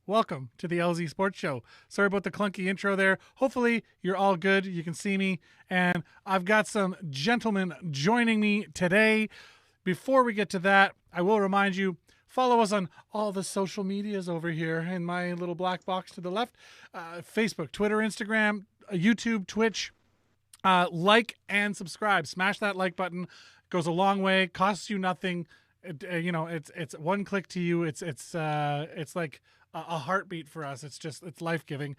Welcome to the LZ Sports Show. Sorry about the clunky intro there. Hopefully you're all good. You can see me. And I've got some gentlemen joining me today. Before we get to that, I will remind you, follow us on all the social medias over here in my little black box to the left. Facebook, Twitter, Instagram, YouTube, Twitch. Like and subscribe. Smash that like button. Goes a long way. Costs you nothing. It's one click to you. It's like a heartbeat for us. It's life-giving.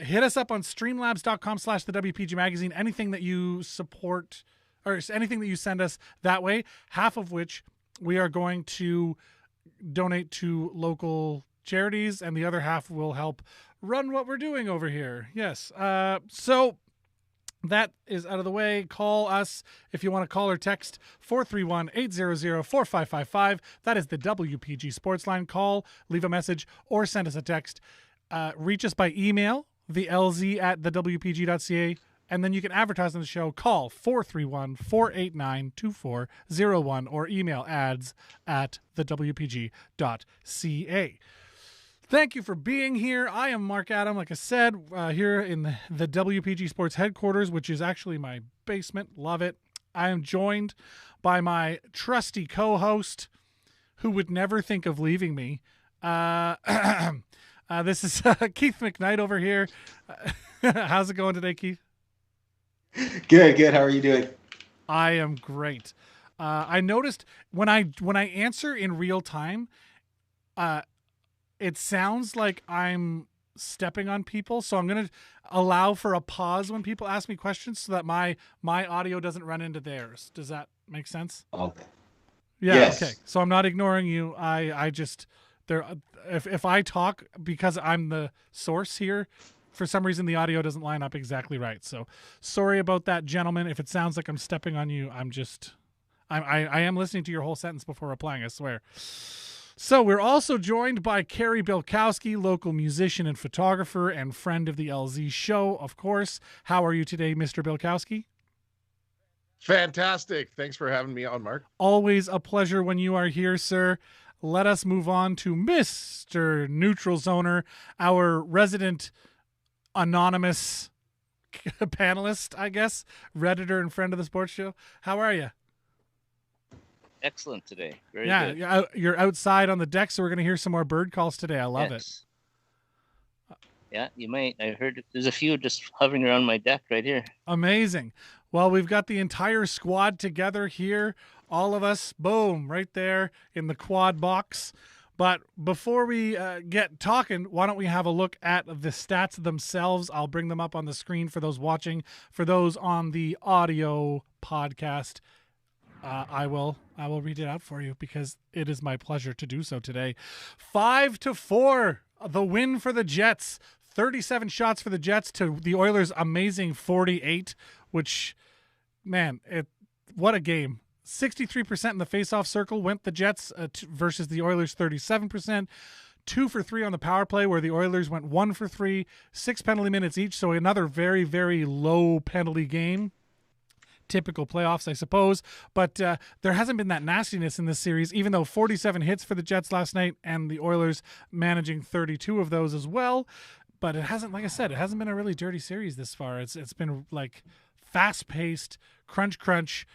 Hit us up on streamlabs.com/the WPG magazine. Anything that you support or anything that you send us that way, half of which we are going to donate to local charities, and the other half will help run what we're doing over here. Yes. So that is out of the way. Call us if you want to call or text 431-800-4555. That is the WPG Sports Line. Call, leave a message, or send us a text. Reach us by email, thelz@thewpg.ca, and then you can advertise on the show. Call 431-489-2401 or email ads@thewpg.ca. Thank you for being here. I am Mark Adam, like I said, here in the WPG Sports headquarters, which is actually my basement. Love it. I am joined by my trusty co-host, who would never think of leaving me. This is Keith McKnight over here. How's it going today, Keith? Good. How are you doing? I am great. I noticed when I answer in real time, it sounds like I'm stepping on people, so I'm going to allow for a pause when people ask me questions so that my audio doesn't run into theirs. Does that make sense? Okay. Yeah. Yes. Okay. So I'm not ignoring you. I just there. If I talk because I'm the source here, for some reason the audio doesn't line up exactly right. So sorry about that, gentlemen. If it sounds like I'm stepping on you, I am listening to your whole sentence before replying, I swear. So we're also joined by Kerry Bilkowski, local musician and photographer and friend of the LZ show, of course. How are you today, Mr. Bilkowski? Fantastic. Thanks for having me on, Mark. Always a pleasure when you are here, sir. Let us move on to Mr. Neutral Zoner, our resident anonymous panelist, I guess, Redditor and friend of the sports show. How are you? Excellent today. Very good. You're outside on the deck, so we're going to hear some more bird calls today. I love it. Yeah, you might. I heard there's a few just hovering around my deck right here. Amazing. Well, we've got the entire squad together here. All of us, boom, right there in the quad box. But before we get talking, why don't we have a look at the stats themselves? I'll bring them up on the screen for those watching. For those on the audio podcast, I will read it out for you because it is my pleasure to do so today. 5-4, the win for the Jets. 37 shots for the Jets to the Oilers' amazing 48, which, man, what a game. 63% in the faceoff circle went the Jets versus the Oilers' 37%. 2 for 3 on the power play, where the Oilers went 1 for 3. 6 penalty minutes each, so another very, very low penalty game. Typical playoffs, I suppose, but there hasn't been that nastiness in this series, even though 47 hits for the Jets last night and the Oilers managing 32 of those as well. But it hasn't, like I said, it hasn't been a really dirty series this far. It's been like fast-paced, crunch,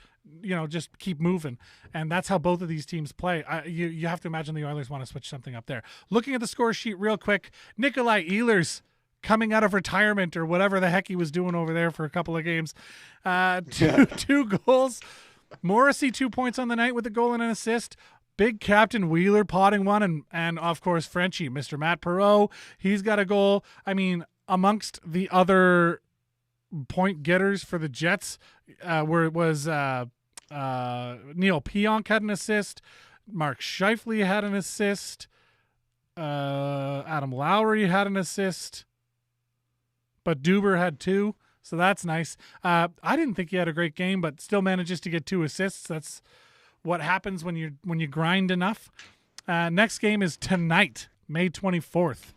just keep moving. And that's how both of these teams play. You have to imagine the Oilers want to switch something up there. Looking at the score sheet real quick, Nikolai Ehlers coming out of retirement or whatever the heck he was doing over there for a couple of games. Two goals. Morrissey 2 points on the night with a goal and an assist. Big Captain Wheeler potting one, and of course Frenchie, Mr. Matt Perreault, he's got a goal. I mean, amongst the other point getters for the Jets, where it was Neil Pionk had an assist, Mark Scheifele had an assist, Adam Lowry had an assist, but Duber had 2, so that's nice. I didn't think he had a great game, but still manages to get 2 assists. That's what happens when you grind enough. Next game is tonight, May 24th.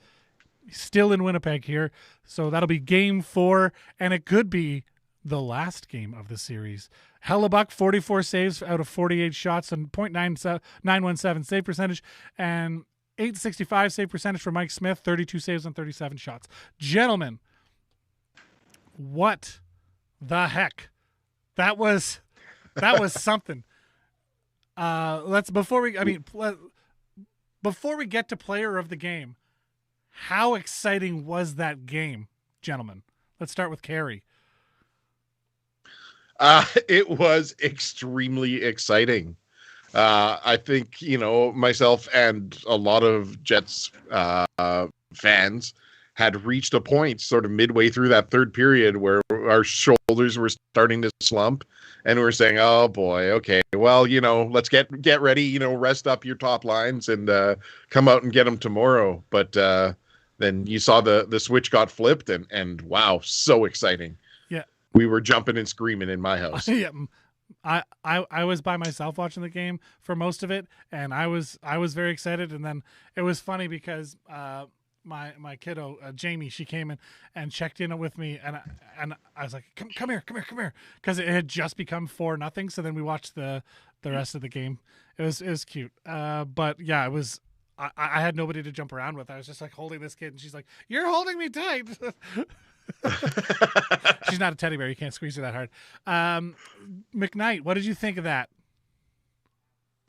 Still in Winnipeg here, so that'll be game 4, and it could be the last game of the series. Hellebuyck, 44 saves out of 48 shots and .917 save percentage, and .865 save percentage for Mike Smith, 32 saves on 37 shots. Gentlemen, what the heck? That was something. Before we get to player of the game, how exciting was that game, gentlemen? Let's start with Carey. It was extremely exciting. I think, myself and a lot of Jets fans had reached a point sort of midway through that third period where our shoulders were starting to slump and we're saying, oh boy, okay, well, let's get ready, rest up your top lines and come out and get them tomorrow. But then you saw the switch got flipped and wow, so exciting. Yeah. We were jumping and screaming in my house. Yeah. I was by myself watching the game for most of it, and I was very excited. And then it was funny because my kiddo Jamie, she came in and checked in with me, and I was like, come here, because it had just become 4-0. So then we watched the rest of the game. It was cute, but yeah, it was. I had nobody to jump around with. I was just like holding this kid, and she's like, "You're holding me tight." She's not a teddy bear. You can't squeeze her that hard. McKnight, what did you think of that?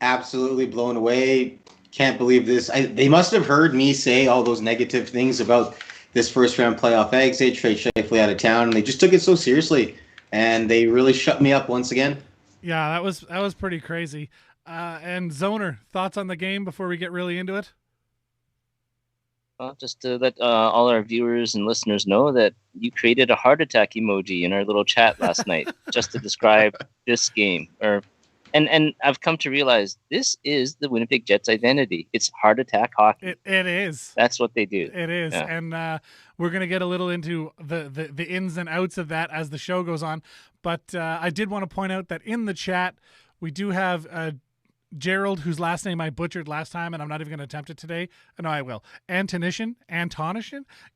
Absolutely blown away. Can't believe this. They must have heard me say all those negative things about this first round playoff exit, trade safely out of town, and they just took it so seriously, and they really shut me up once again. Yeah, that was pretty crazy. And Zoner, thoughts on the game before we get really into it? Well, just to let all our viewers and listeners know that you created a heart attack emoji in our little chat last night just to describe this game. And I've come to realize this is the Winnipeg Jets' identity. It's heart attack hockey. It is. That's what they do. It is. Yeah. And we're going to get a little into the ins and outs of that as the show goes on. But I did want to point out that in the chat, we do have Gerald, whose last name I butchered last time, and I'm not even going to attempt it today. No, I will. Antonishin?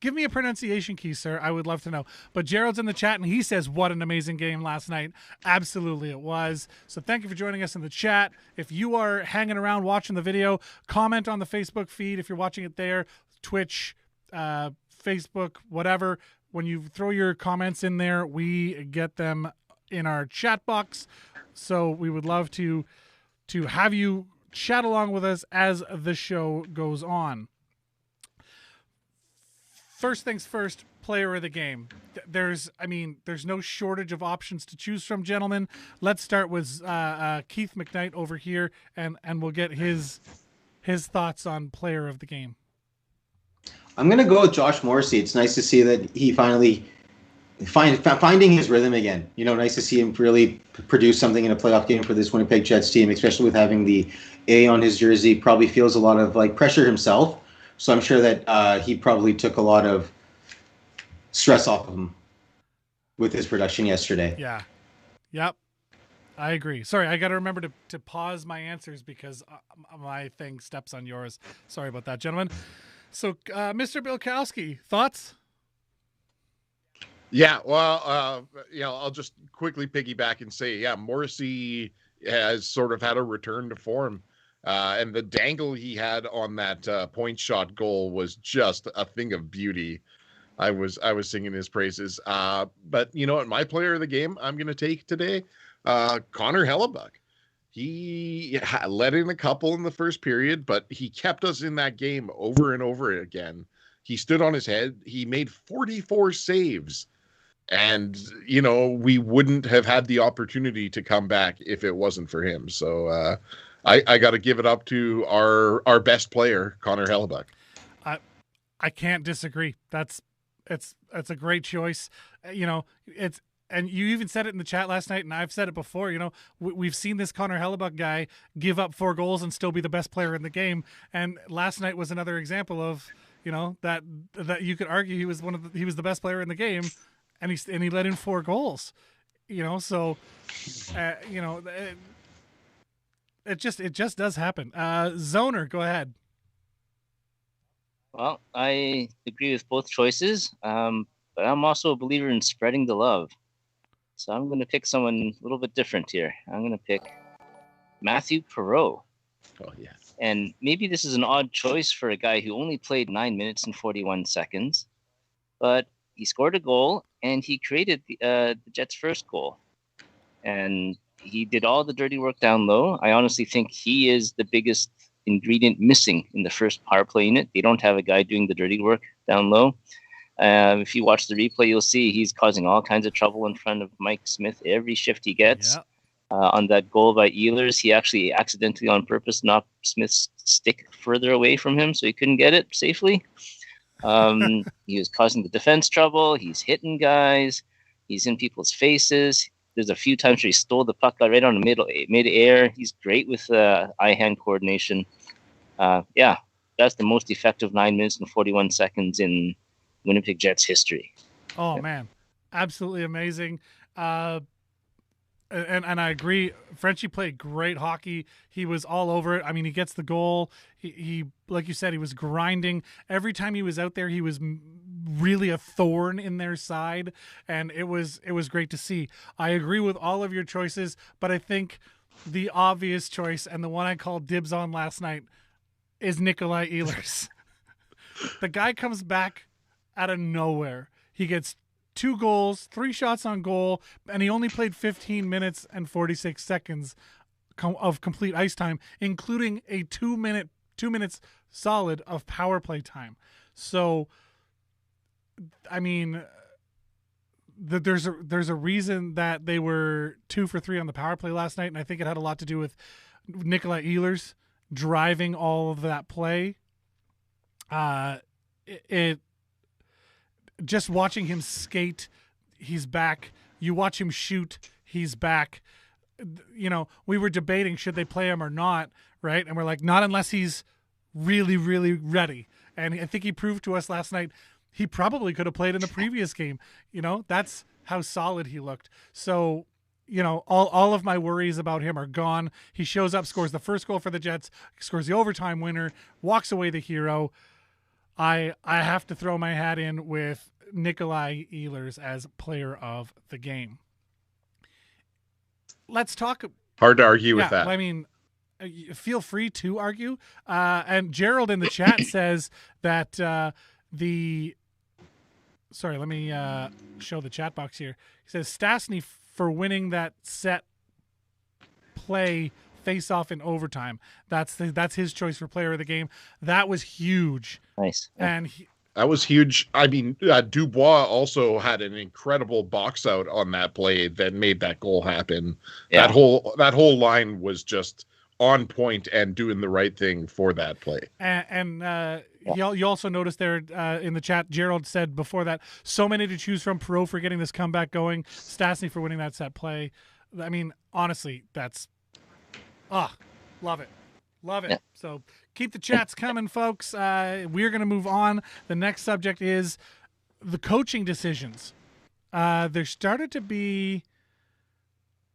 Give me a pronunciation key, sir. I would love to know. But Gerald's in the chat, and he says, what an amazing game last night. Absolutely it was. So thank you for joining us in the chat. If you are hanging around watching the video, comment on the Facebook feed if you're watching it there, Twitch, Facebook, whatever. When you throw your comments in there, we get them in our chat box. So we would love to have you chat along with us as the show goes on. First things first, player of the game. There's no shortage of options to choose from, gentlemen. Let's start with Keith McKnight over here, and we'll get his thoughts on player of the game. I'm going to go with Josh Morrissey. It's nice to see that he finally finding his rhythm again. Nice to see him really produce something in a playoff game for this Winnipeg Jets team, especially with having the A on his jersey. Probably feels a lot of pressure himself. So I'm sure that he probably took a lot of stress off of him with his production yesterday. Yeah. Yep. I agree. Sorry, I got to remember to pause my answers because my thing steps on yours. Sorry about that, gentlemen. So, Mr. Bilkowski, thoughts? Yeah, well, I'll just quickly piggyback and say, yeah, Morrissey has sort of had a return to form. And the dangle he had on that point shot goal was just a thing of beauty. I was singing his praises. But you know what? My player of the game I'm going to take today, Connor Hellebuyck. He let in a couple in the first period, but he kept us in that game over and over again. He stood on his head. He made 44 saves. And, we wouldn't have had the opportunity to come back if it wasn't for him. So I got to give it up to our best player, Connor Hellebuyck. I can't disagree. It's a great choice. And you even said it in the chat last night, and I've said it before. We've seen this Connor Hellebuyck guy give up 4 goals and still be the best player in the game. And last night was another example of that you could argue he was the best player in the game. And he let in 4 goals, so, it just does happen. Zoner, go ahead. Well, I agree with both choices, but I'm also a believer in spreading the love. So I'm going to pick someone a little bit different here. I'm going to pick Matthew Perreault. Oh, yes. And maybe this is an odd choice for a guy who only played 9 minutes and 41 seconds, but he scored a goal and he created the Jets' first goal. And he did all the dirty work down low. I honestly think he is the biggest ingredient missing in the first power play unit. They don't have a guy doing the dirty work down low. If you watch the replay, you'll see he's causing all kinds of trouble in front of Mike Smith every shift he gets. Yeah. On that goal by Ehlers, he actually accidentally on purpose knocked Smith's stick further away from him so he couldn't get it safely. He was causing the defense trouble. He's hitting guys. He's in people's faces. There's a few times where he stole the puck right on the mid-air. He's great with eye-hand coordination. That's the most effective 9 minutes and 41 seconds in Winnipeg Jets history. Oh, man. Absolutely amazing. And I agree. Frenchie played great hockey. He was all over it. I mean, he gets the goal. He like you said, he was grinding. Every time he was out there, he was really a thorn in their side, and it was great to see. I agree with all of your choices, but I think the obvious choice and the one I called dibs on last night is Nikolai Ehlers. The guy comes back out of nowhere. He gets 2 goals, 3 shots on goal, and he only played 15 minutes and 46 seconds of complete ice time, including a 2 minutes solid of power play time. So, I mean, there's a reason that they were 2 for 3 on the power play last night, and I think it had a lot to do with Nikolai Ehlers driving all of that play. Just watching him skate, he's back. You watch him shoot, he's back. You know, we were debating should they play him or not, right? And we're like, not unless he's really, really ready. And I think he proved to us last night he probably could have played in the previous game. You know, that's how solid he looked. So, you know, all of my worries about him are gone. He shows up, scores the first goal for the Jets, scores the overtime winner, walks away the hero. I have to throw my hat in with Nikolai Ehlers as player of the game. Let's talk. Hard to argue with that. I mean, feel free to argue. And Gerald in the chat says that Sorry, let me show the chat box here. He says Stastny for winning that set play face-off in overtime. That's his choice for player of the game. That was huge. Nice. And that was huge. I mean, Dubois also had an incredible box out on that play that made that goal happen. Yeah. That whole line was just on point and doing the right thing for that play. And you also noticed there in the chat, Gerald said before that, so many to choose from. Perreault for getting this comeback going, Stastny for winning that set play. I mean, honestly, that's love it. Yeah. So keep the chats coming, folks. We're going to move on. The next subject is the coaching decisions. There started to be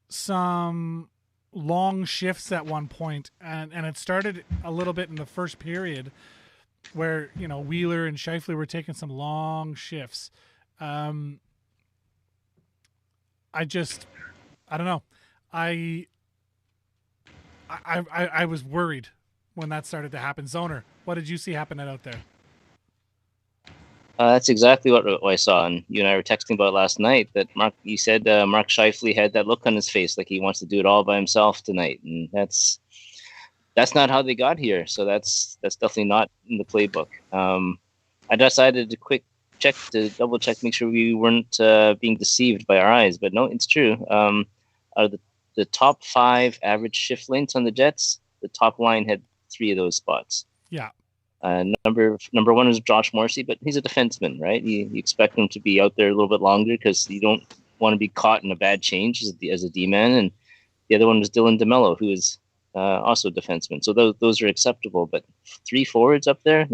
some long shifts at one point, and it started a little bit in the first period where, you know, Wheeler and Scheifele were taking some long shifts. I don't know. I was worried when that started to happen. Zoner, what did you see happening out there? That's exactly what I saw, and you and I were texting about last night. That you said Mark Scheifele had that look on his face, like he wants to do it all by himself tonight, and that's not how they got here. So that's definitely not in the playbook. I decided to double check, make sure we weren't being deceived by our eyes, but no, it's true. Out of the top 5 average shift lengths on the Jets, the top line had 3 of those spots. Yeah. Number 1 is Josh Morrissey, but he's a defenseman, right? You expect him to be out there a little bit longer because you don't want to be caught in a bad change as a D-man. And the other one was Dylan DeMello, who is also a defenseman. So those are acceptable. But 3 forwards up there,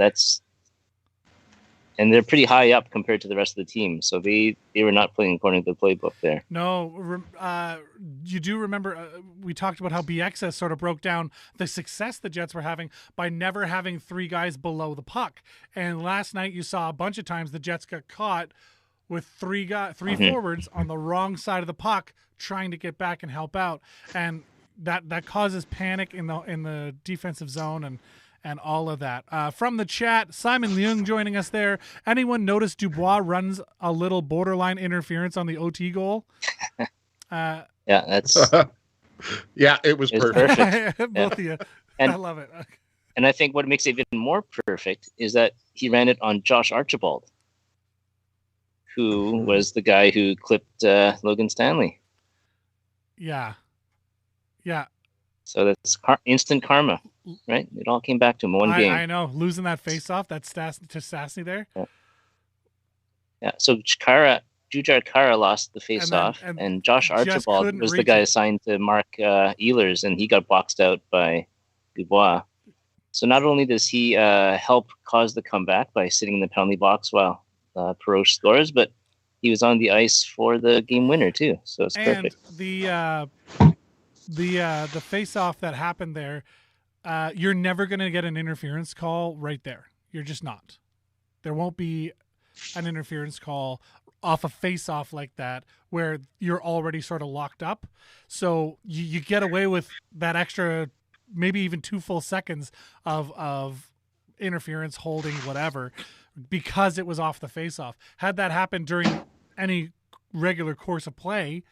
and they're pretty high up compared to the rest of the team. So they were not playing according to the playbook there. No, you do remember we talked about how BXS sort of broke down the success the Jets were having by never having 3 guys below the puck. And last night you saw a bunch of times the Jets got caught with 3 forwards on the wrong side of the puck trying to get back and help out. And that causes panic in the defensive zone and all of that. From the chat, Simon Leung joining us there. Anyone notice Dubois runs a little borderline interference on the OT goal? Yeah, that's Yeah, it was perfect. perfect. Both of you. And- I love it. And I think what makes it even more perfect is that he ran it on Josh Archibald, who was the guy who clipped Logan Stanley. Yeah. So that's instant karma, right? It all came back to him in one game. I know. Losing that face-off, that's to Stastny there. Yeah. So Jujar Kara lost the face-off, and Josh Archibald couldn't was the reach guy it. assigned to Mark Ehlers, and he got boxed out by Dubois. So not only does he help cause the comeback by sitting in the penalty box while Peroche scores, but he was on the ice for the game winner too. So it's perfect. And the face-off that happened there, you're never going to get an interference call right there. You're just not. There won't be an interference call off a face-off like that where you're already sort of locked up. So you get away with that extra, maybe even 2 full seconds of interference, holding, whatever, because it was off the face-off. Had that happened during any regular course of play,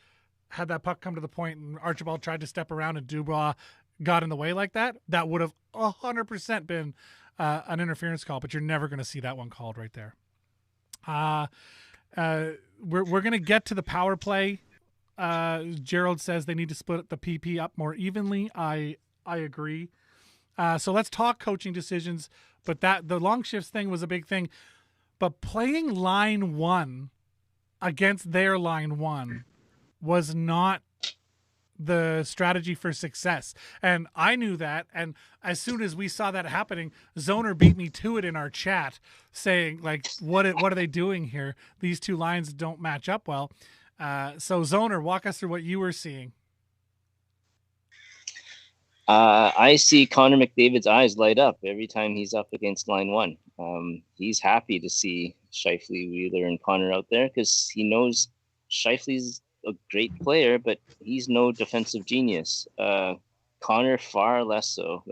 had that puck come to the point and Archibald tried to step around and Dubois got in the way like that, that would have 100% been an interference call, but you're never going to see that one called right there. We're going to get to the power play. Gerald says they need to split the PP up more evenly. I agree. So let's talk coaching decisions, but the long shifts thing was a big thing, but playing line one against their line one was not the strategy for success. And I knew that. And as soon as we saw that happening, Zoner beat me to it in our chat saying, like, what are they doing here? These two lines don't match up well. So Zoner, walk us through what you were seeing. I see Connor McDavid's eyes light up every time he's up against line one. He's happy to see Scheifele, Wheeler, and Connor out there because he knows Scheifele's a great player, but he's no defensive genius. Connor far less so.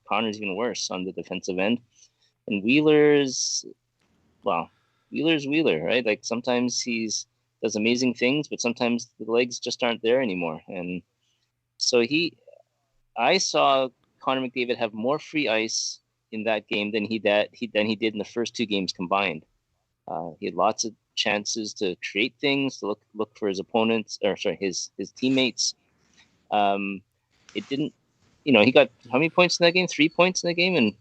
Connor's even worse on the defensive end. And Wheeler's Wheeler, right? Like sometimes does amazing things, but sometimes the legs just aren't there anymore. And so I saw Connor McDavid have more free ice in that game than he did in the first 2 games combined. He had lots of chances to create things, to look for his opponents, his teammates. It didn't, he got how many points in that game? 3 points in that game, and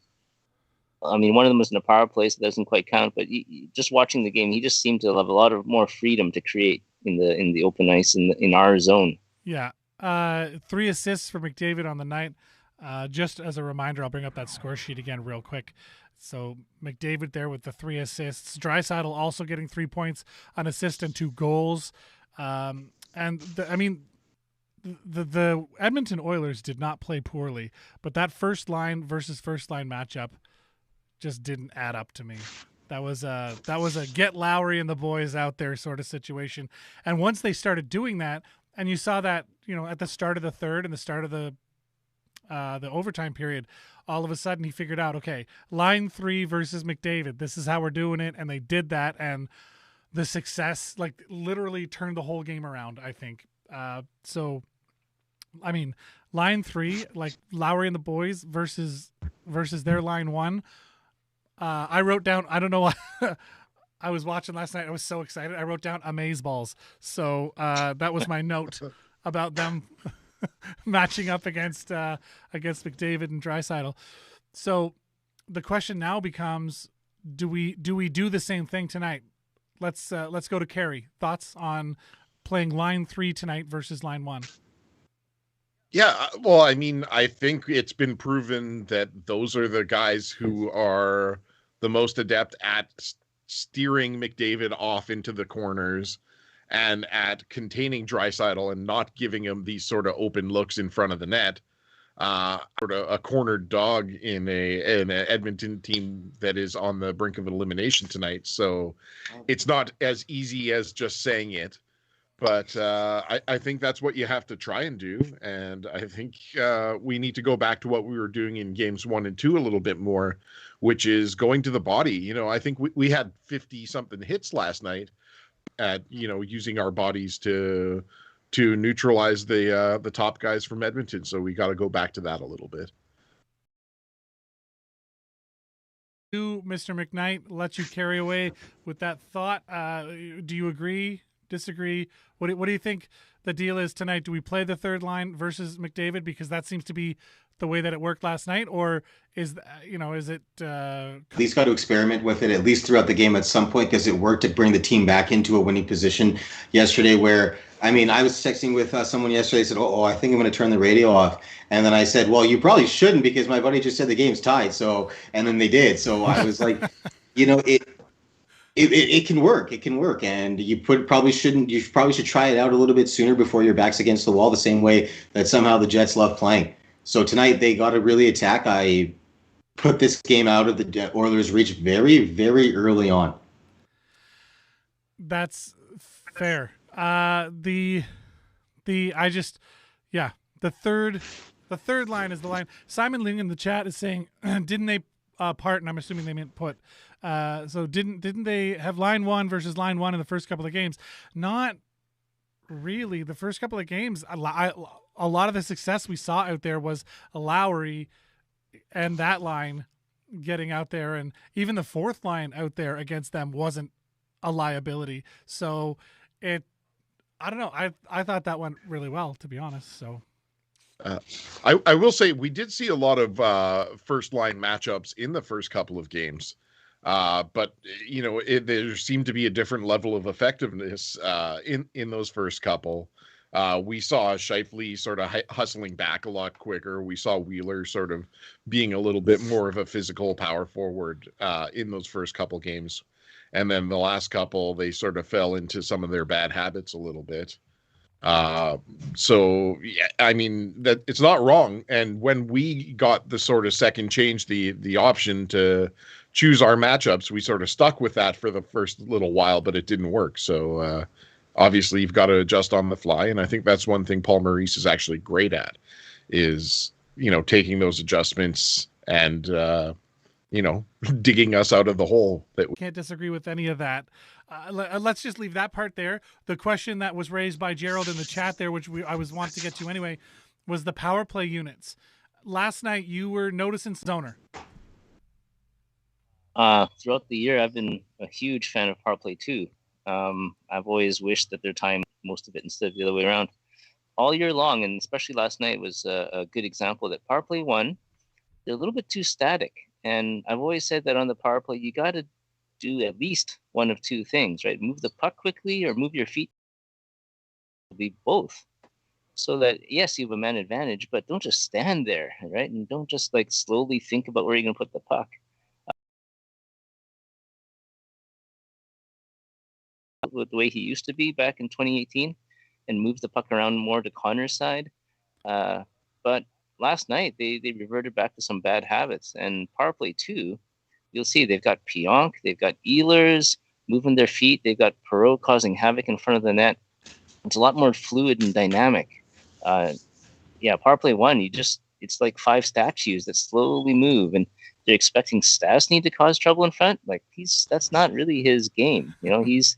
I mean one of them was in a power play, so that doesn't quite count. But just watching the game, he just seemed to have a lot of more freedom to create in the open ice in our zone. Yeah, 3 assists for McDavid on the night. Just as a reminder, I'll bring up that score sheet again real quick. So McDavid there with the 3 assists. Draisaitl also getting 3 points, an assist and 2 goals. And the Edmonton Oilers did not play poorly, but that first line versus first line matchup just didn't add up to me. That was a get Lowry and the boys out there sort of situation. And once they started doing that, and you saw that, at the start of the third and the start of the overtime period, all of a sudden he figured out, okay, line 3 versus McDavid, this is how we're doing it. And they did that. And the success, literally turned the whole game around, I think. So, I mean, line 3, Lowry and the boys versus their line 1. I wrote down, I don't know why, I was watching last night. I was so excited. I wrote down amazeballs. So that was my note about them matching up against McDavid and Draisaitl. So the question now becomes, do we do the same thing tonight? Let's go to Carey. Thoughts on playing line 3 tonight versus line 1? Yeah, well, I mean, I think it's been proven that those are the guys who are the most adept at steering McDavid off into the corners and at containing Draisaitl and not giving him these sort of open looks in front of the net. Sort of a cornered dog in an Edmonton team that is on the brink of elimination tonight. So it's not as easy as just saying it. But I think that's what you have to try and do. And I think we need to go back to what we were doing in games 1 and 2 a little bit more, which is going to the body. You know, I think we had 50 something hits last night at, you know, using our bodies to neutralize the top guys from Edmonton. So we got to go back to that a little bit. Mr. McKnight, let you carry away with that thought. Do you agree? Disagree? What do you think the deal is tonight? Do we play the third line versus McDavid because that seems to be the way that it worked last night, or is it? At least got to experiment with it at least throughout the game at some point, because it worked to bring the team back into a winning position yesterday. Where I was texting with someone yesterday. I said, "Oh, I think I'm going to turn the radio off," and then I said, "Well, you probably shouldn't because my buddy just said the game's tied." So, and then they did. So I was like, It can work. It can work, and you probably should try it out a little bit sooner before your back's against the wall. The same way that somehow the Jets love playing. So tonight they got to really attack. I put this game out of the Oilers' reach very, very early on. That's fair. The third line is the line. Simon Ling in the chat is saying, didn't they part? And I'm assuming they meant put. So didn't they have line 1 versus line 1 in the first couple of games? Not really. The first couple of games, a lot of the success we saw out there was Lowry and that line getting out there, and even the fourth line out there against them wasn't a liability. So I don't know. I thought that went really well, to be honest. So. I will say we did see a lot of first line matchups in the first couple of games. But you know, there seemed to be a different level of effectiveness in those first couple. We saw Scheifele sort of hustling back a lot quicker. We saw Wheeler sort of being a little bit more of a physical power forward in those first couple games. And then the last couple, they sort of fell into some of their bad habits a little bit. So yeah, that it's not wrong. And when we got the sort of second change, the option to choose our matchups, we sort of stuck with that for the first little while, but it didn't work. So obviously you've got to adjust on the fly. And I think that's one thing Paul Maurice is actually great at, is, you know, taking those adjustments and, digging us out of the hole. Can't disagree with any of that. Let's just leave that part there. The question that was raised by Gerald in the chat there, which I was wanting to get to anyway, was the power play units. Last night you were noticing zoner. Throughout the year, I've been a huge fan of power play too. I've always wished that their time, most of it, instead of the other way around, all year long, and especially last night was a good example that power play 1, they're a little bit too static. And I've always said that on the power play, you got to do at least one of two things, right? Move the puck quickly or move your feet. Be both. So that, yes, you have a man advantage, but don't just stand there, right? And don't just like slowly think about where you're going to put the puck. The way he used to be back in 2018 and move the puck around more to Connor's side. But last night, they reverted back to some bad habits. And power play 2, you'll see they've got Pionk, they've got Ehlers moving their feet, they've got Perreault causing havoc in front of the net. It's a lot more fluid and dynamic. Power play 1, it's like 5 statues that slowly move, and they're expecting Stastny to cause trouble in front. Like that's not really his game. You know, he's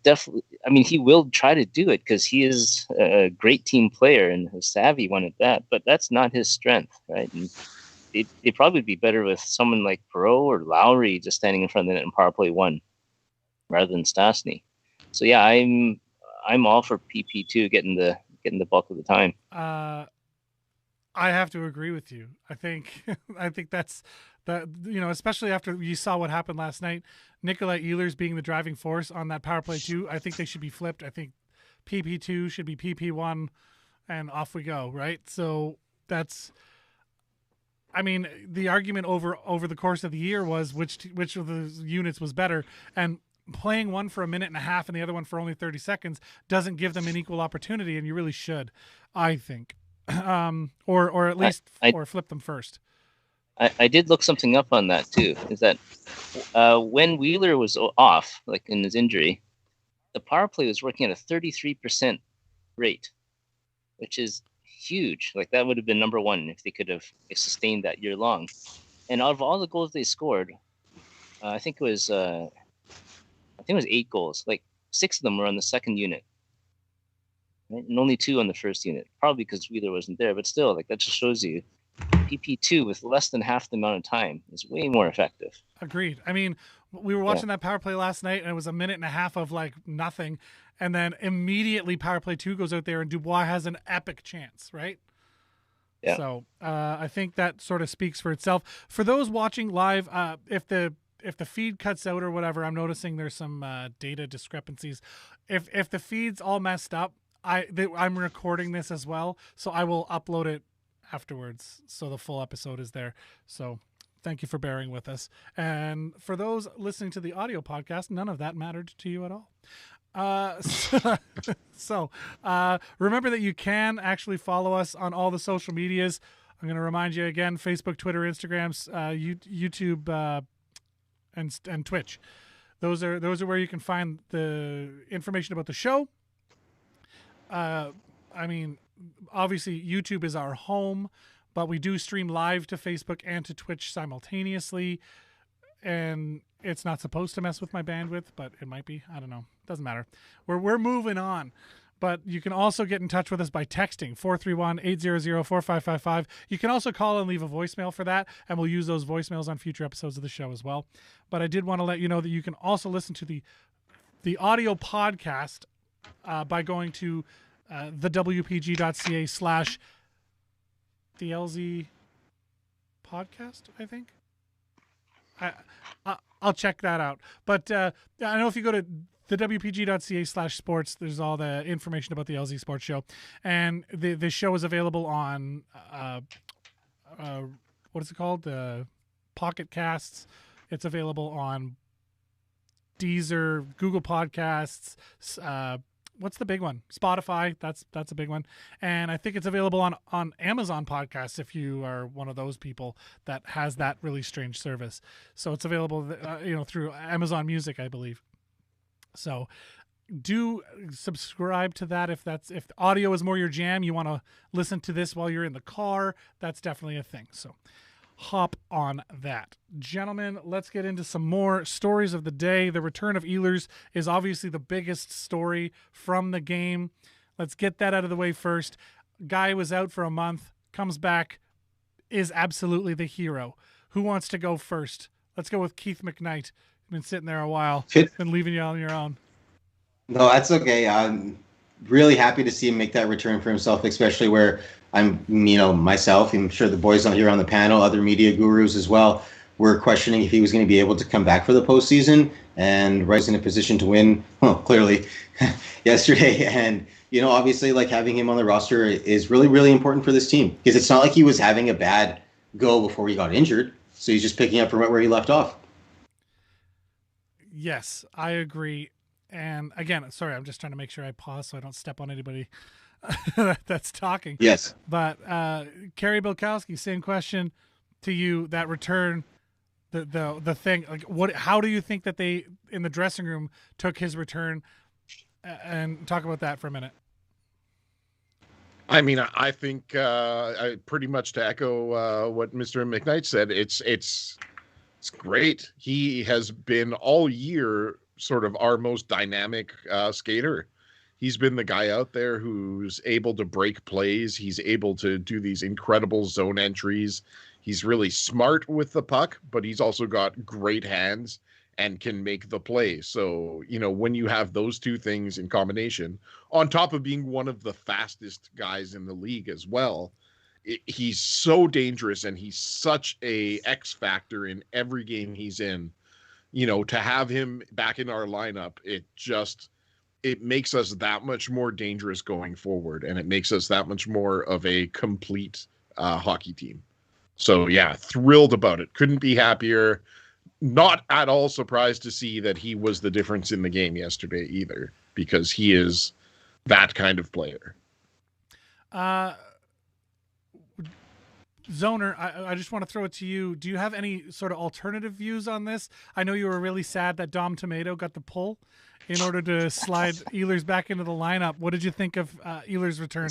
definitely, he will try to do it because he is a great team player and a savvy one at that, but that's not his strength, right? And it'd probably be better with someone like Perreault or Lowry just standing in front of the net in power play 1 rather than Stastny. So yeah, I'm all for PP2 getting the bulk of the time. I have to agree with you. I think that's that, especially after you saw what happened last night, Nikolai Ehlers being the driving force on that power play 2. I think they should be flipped. I think PP2 should be PP1 and off we go. Right. So that's, the argument over the course of the year was which of the units was better, and playing one for a minute and a half and the other one for only 30 seconds doesn't give them an equal opportunity. And you really should, I think. Or at least or flip them first. I did look something up on that too. Is that when Wheeler was off, like in his injury, the power play was working at a 33% rate, which is huge. Like that would have been number one if they could have sustained that year long. And out of all the goals they scored, I think it was 8 goals. Like 6 of them were on the second unit, right? And only 2 on the first unit. Probably because Wheeler wasn't there, but still, like that just shows you PP2 with less than half the amount of time is way more effective. Agreed. I mean, we were watching that power play last night, and it was a minute and a half of like nothing, and then immediately power play 2 goes out there, and Dubois has an epic chance, right? Yeah. So I think that sort of speaks for itself. For those watching live, if the feed cuts out or whatever, I'm noticing there's some data discrepancies. If the feed's all messed up, I'm recording this as well, so I will upload it afterwards, so the full episode is there. So thank you for bearing with us. And for those listening to the audio podcast, none of that mattered to you at all. So remember that you can actually follow us on all the social medias. I'm going to remind you again: Facebook, Twitter, Instagrams, YouTube, and Twitch. Those are where you can find the information about the show. I mean, obviously YouTube is our home, but we do stream live to Facebook and to Twitch simultaneously, and it's not supposed to mess with my bandwidth, but it might be. I don't know. Doesn't matter. We're moving on. But you can also get in touch with us by texting 431-800-4555. You can also call and leave a voicemail for that, and we'll use those voicemails on future episodes of the show as well. But I did want to let you know that you can also listen to the audio podcast by going to thewpg.ca/the LZ podcast, I think. I'll check that out. But I know if you go to thewpg.ca/sports, there's all the information about the LZ Sports Show. And the show is available on, what is it called? Pocket Casts. It's available on Deezer, Google Podcasts, what's the big one? Spotify. That's a big one. And I think it's available on Amazon Podcasts if you are one of those people that has that really strange service. So it's available, through Amazon Music, I believe. So do subscribe to that if audio is more your jam. You want to listen to this while you're in the car. That's definitely a thing. So hop on that. Gentlemen, let's get into some more stories of the day. The return of Ehlers is obviously the biggest story from the game. Let's get that out of the way first. Guy was out for a month, comes back, is absolutely the hero. Who wants to go first? Let's go with Keith McKnight. Been sitting there a while. Been leaving you on your own. No, that's okay. I'm really happy to see him make that return for himself, especially where I'm, myself, I'm sure the boys on here on the panel, other media gurus as well, were questioning if he was going to be able to come back for the postseason. And Rice in a position to win, clearly, yesterday. And, obviously, like having him on the roster is really, really important for this team, because it's not like he was having a bad go before he got injured. So he's just picking up from where he left off. Yes, I agree. And again, sorry, I'm just trying to make sure I pause so I don't step on anybody that's talking. Yes. But Kerry Bilkowski, same question to you. That return, the thing, like how do you think that they in the dressing room took his return? And talk about that for a minute. I mean, I think I pretty much to echo what Mr. McKnight said. It's great. He has been all year sort of our most dynamic skater. He's been the guy out there who's able to break plays. He's able to do these incredible zone entries. He's really smart with the puck, but he's also got great hands and can make the play. So, when you have those two things in combination, on top of being one of the fastest guys in the league as well, he's so dangerous, and he's such a X factor in every game he's in. To have him back in our lineup, it makes us that much more dangerous going forward, and it makes us that much more of a complete hockey team. So yeah, thrilled about it. Couldn't be happier. Not at all surprised to see that he was the difference in the game yesterday either, because he is that kind of player. Zoner, I just want to throw it to you. Do you have any sort of alternative views on this? I know you were really sad that Dom Tomato got the pull in order to slide Ehlers back into the lineup. What did you think of Ehlers' return?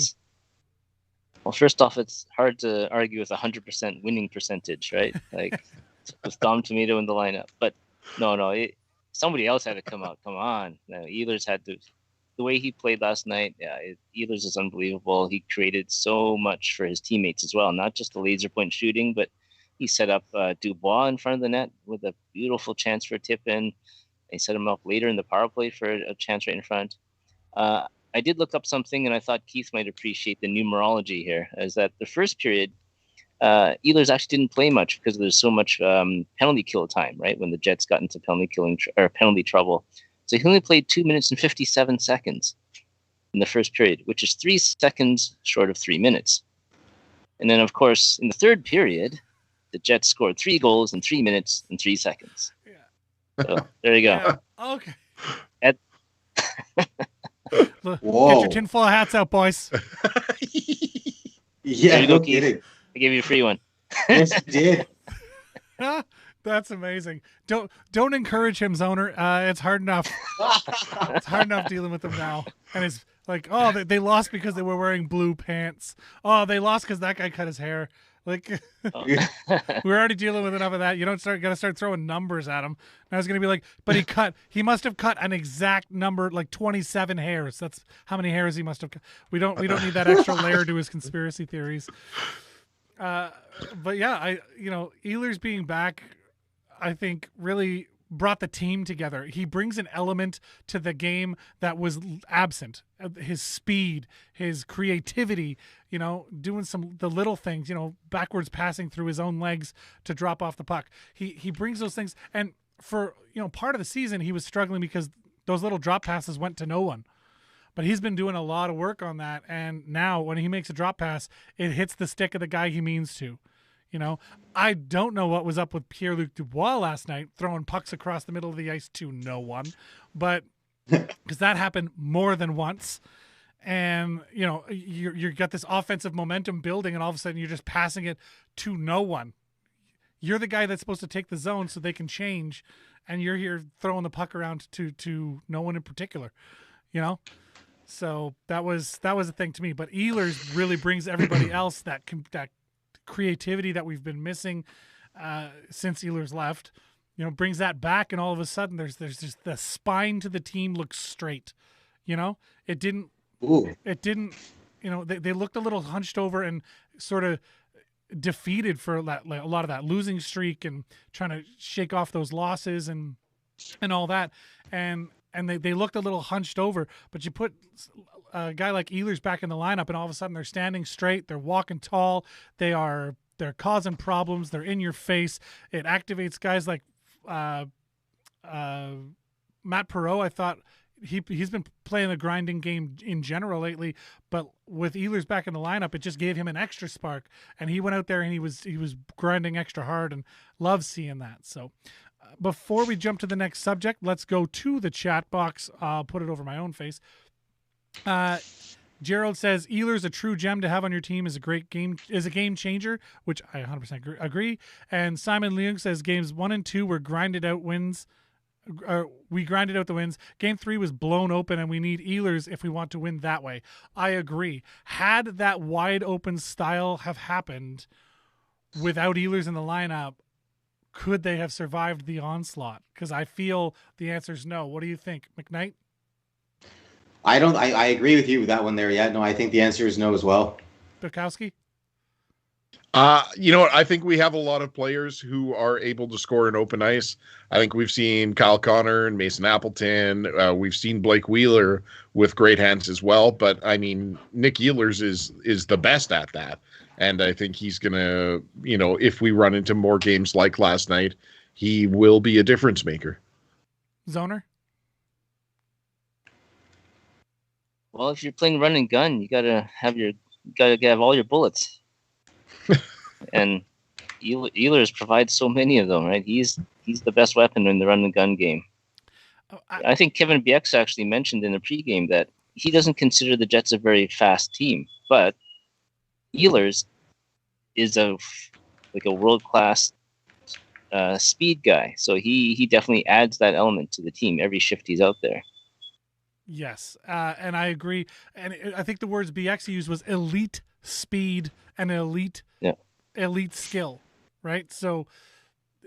Well, first off, it's hard to argue with 100% winning percentage, right? Like with Dom Tomato in the lineup. But no, somebody else had to come out. Come on, Ehlers had to. The way he played last night, Ehlers is unbelievable. He created so much for his teammates as well, not just the laser point shooting, but he set up Dubois in front of the net with a beautiful chance for a tip in. He set him up later in the power play for a chance right in front. I did look up something, and I thought Keith might appreciate the numerology here, is that the first period, Ehlers actually didn't play much because there's so much penalty kill time, right, when the Jets got into penalty trouble. So he only played 2 minutes and 57 seconds in the first period, which is 3 seconds short of 3 minutes. And then, of course, in the third period, the Jets scored 3 goals in 3 minutes and 3 seconds. Yeah. So there you go. Yeah. Okay. Whoa. Get your tinfoil hats out, boys. Yeah, no kidding. I gave you a free one. Yes, you did. That's amazing. Don't encourage him, Zoner. It's hard enough. It's hard enough dealing with him now. And it's like, oh, they lost because they were wearing blue pants. Oh, they lost because that guy cut his hair. Like, we're already dealing with enough of that. You don't gotta start throwing numbers at him. Now it's gonna be like, but he must have cut an exact number, like 27 hairs. That's how many hairs he must have cut. We don't need that extra layer to his conspiracy theories. But yeah, Ehlers being back, I think really brought the team together. He brings an element to the game that was absent. His speed, his creativity, doing the little things, backwards passing through his own legs to drop off the puck. He brings those things. And for, part of the season, he was struggling because those little drop passes went to no one. But he's been doing a lot of work on that. And now when he makes a drop pass, it hits the stick of the guy he means to. I don't know what was up with Pierre-Luc Dubois last night, throwing pucks across the middle of the ice to no one, but because that happened more than once. And, you got this offensive momentum building, and all of a sudden you're just passing it to no one. You're the guy that's supposed to take the zone so they can change, and you're here throwing the puck around to no one in particular, So that was a thing to me. But Ehlers really brings everybody else that creativity that we've been missing since Ehlers left, brings that back, and all of a sudden there's just the spine to the team looks straight. It didn't, they looked a little hunched over and sort of defeated for a lot of that losing streak and trying to shake off those losses and all that. And they looked a little hunched over, but you put a guy like Ehlers back in the lineup, and all of a sudden they're standing straight, they're walking tall, they're causing problems, they're in your face. It activates guys like Matt Perreault. I thought he's been playing a grinding game in general lately, but with Ehlers back in the lineup, it just gave him an extra spark, and he went out there and he was grinding extra hard, and love seeing that. So before we jump to the next subject, let's go to the chat box. I'll put it over my own face. Gerald says Ehlers, a true gem to have on your team, is a game changer, which I 100% agree. And Simon Leung says games 1 and 2 were grinded out wins. We grinded out the wins. Game 3 was blown open, and we need Ehlers if we want to win that way. I agree. Had that wide open style have happened without Ehlers in the lineup, could they have survived the onslaught? Because I feel the answer is no. What do you think, McKnight? I agree with you with that one there. Yeah, no, I think the answer is no as well. Bukowski? You know what? I think we have a lot of players who are able to score in open ice. I think we've seen Kyle Connor and Mason Appleton. We've seen Blake Wheeler with great hands as well. But I mean, Nick Ehlers is the best at that. And I think he's going to, if we run into more games like last night, he will be a difference maker. Zoner? Well, if you're playing run and gun, you gotta have all your bullets. And Ehlers provides so many of them, right? He's the best weapon in the run and gun game. I think Kevin Bieksa actually mentioned in the pregame that he doesn't consider the Jets a very fast team, but Ehlers is a world class speed guy. So he definitely adds that element to the team every shift he's out there. Yes, and I agree. And I think the words BX used was elite speed and elite skill, right? So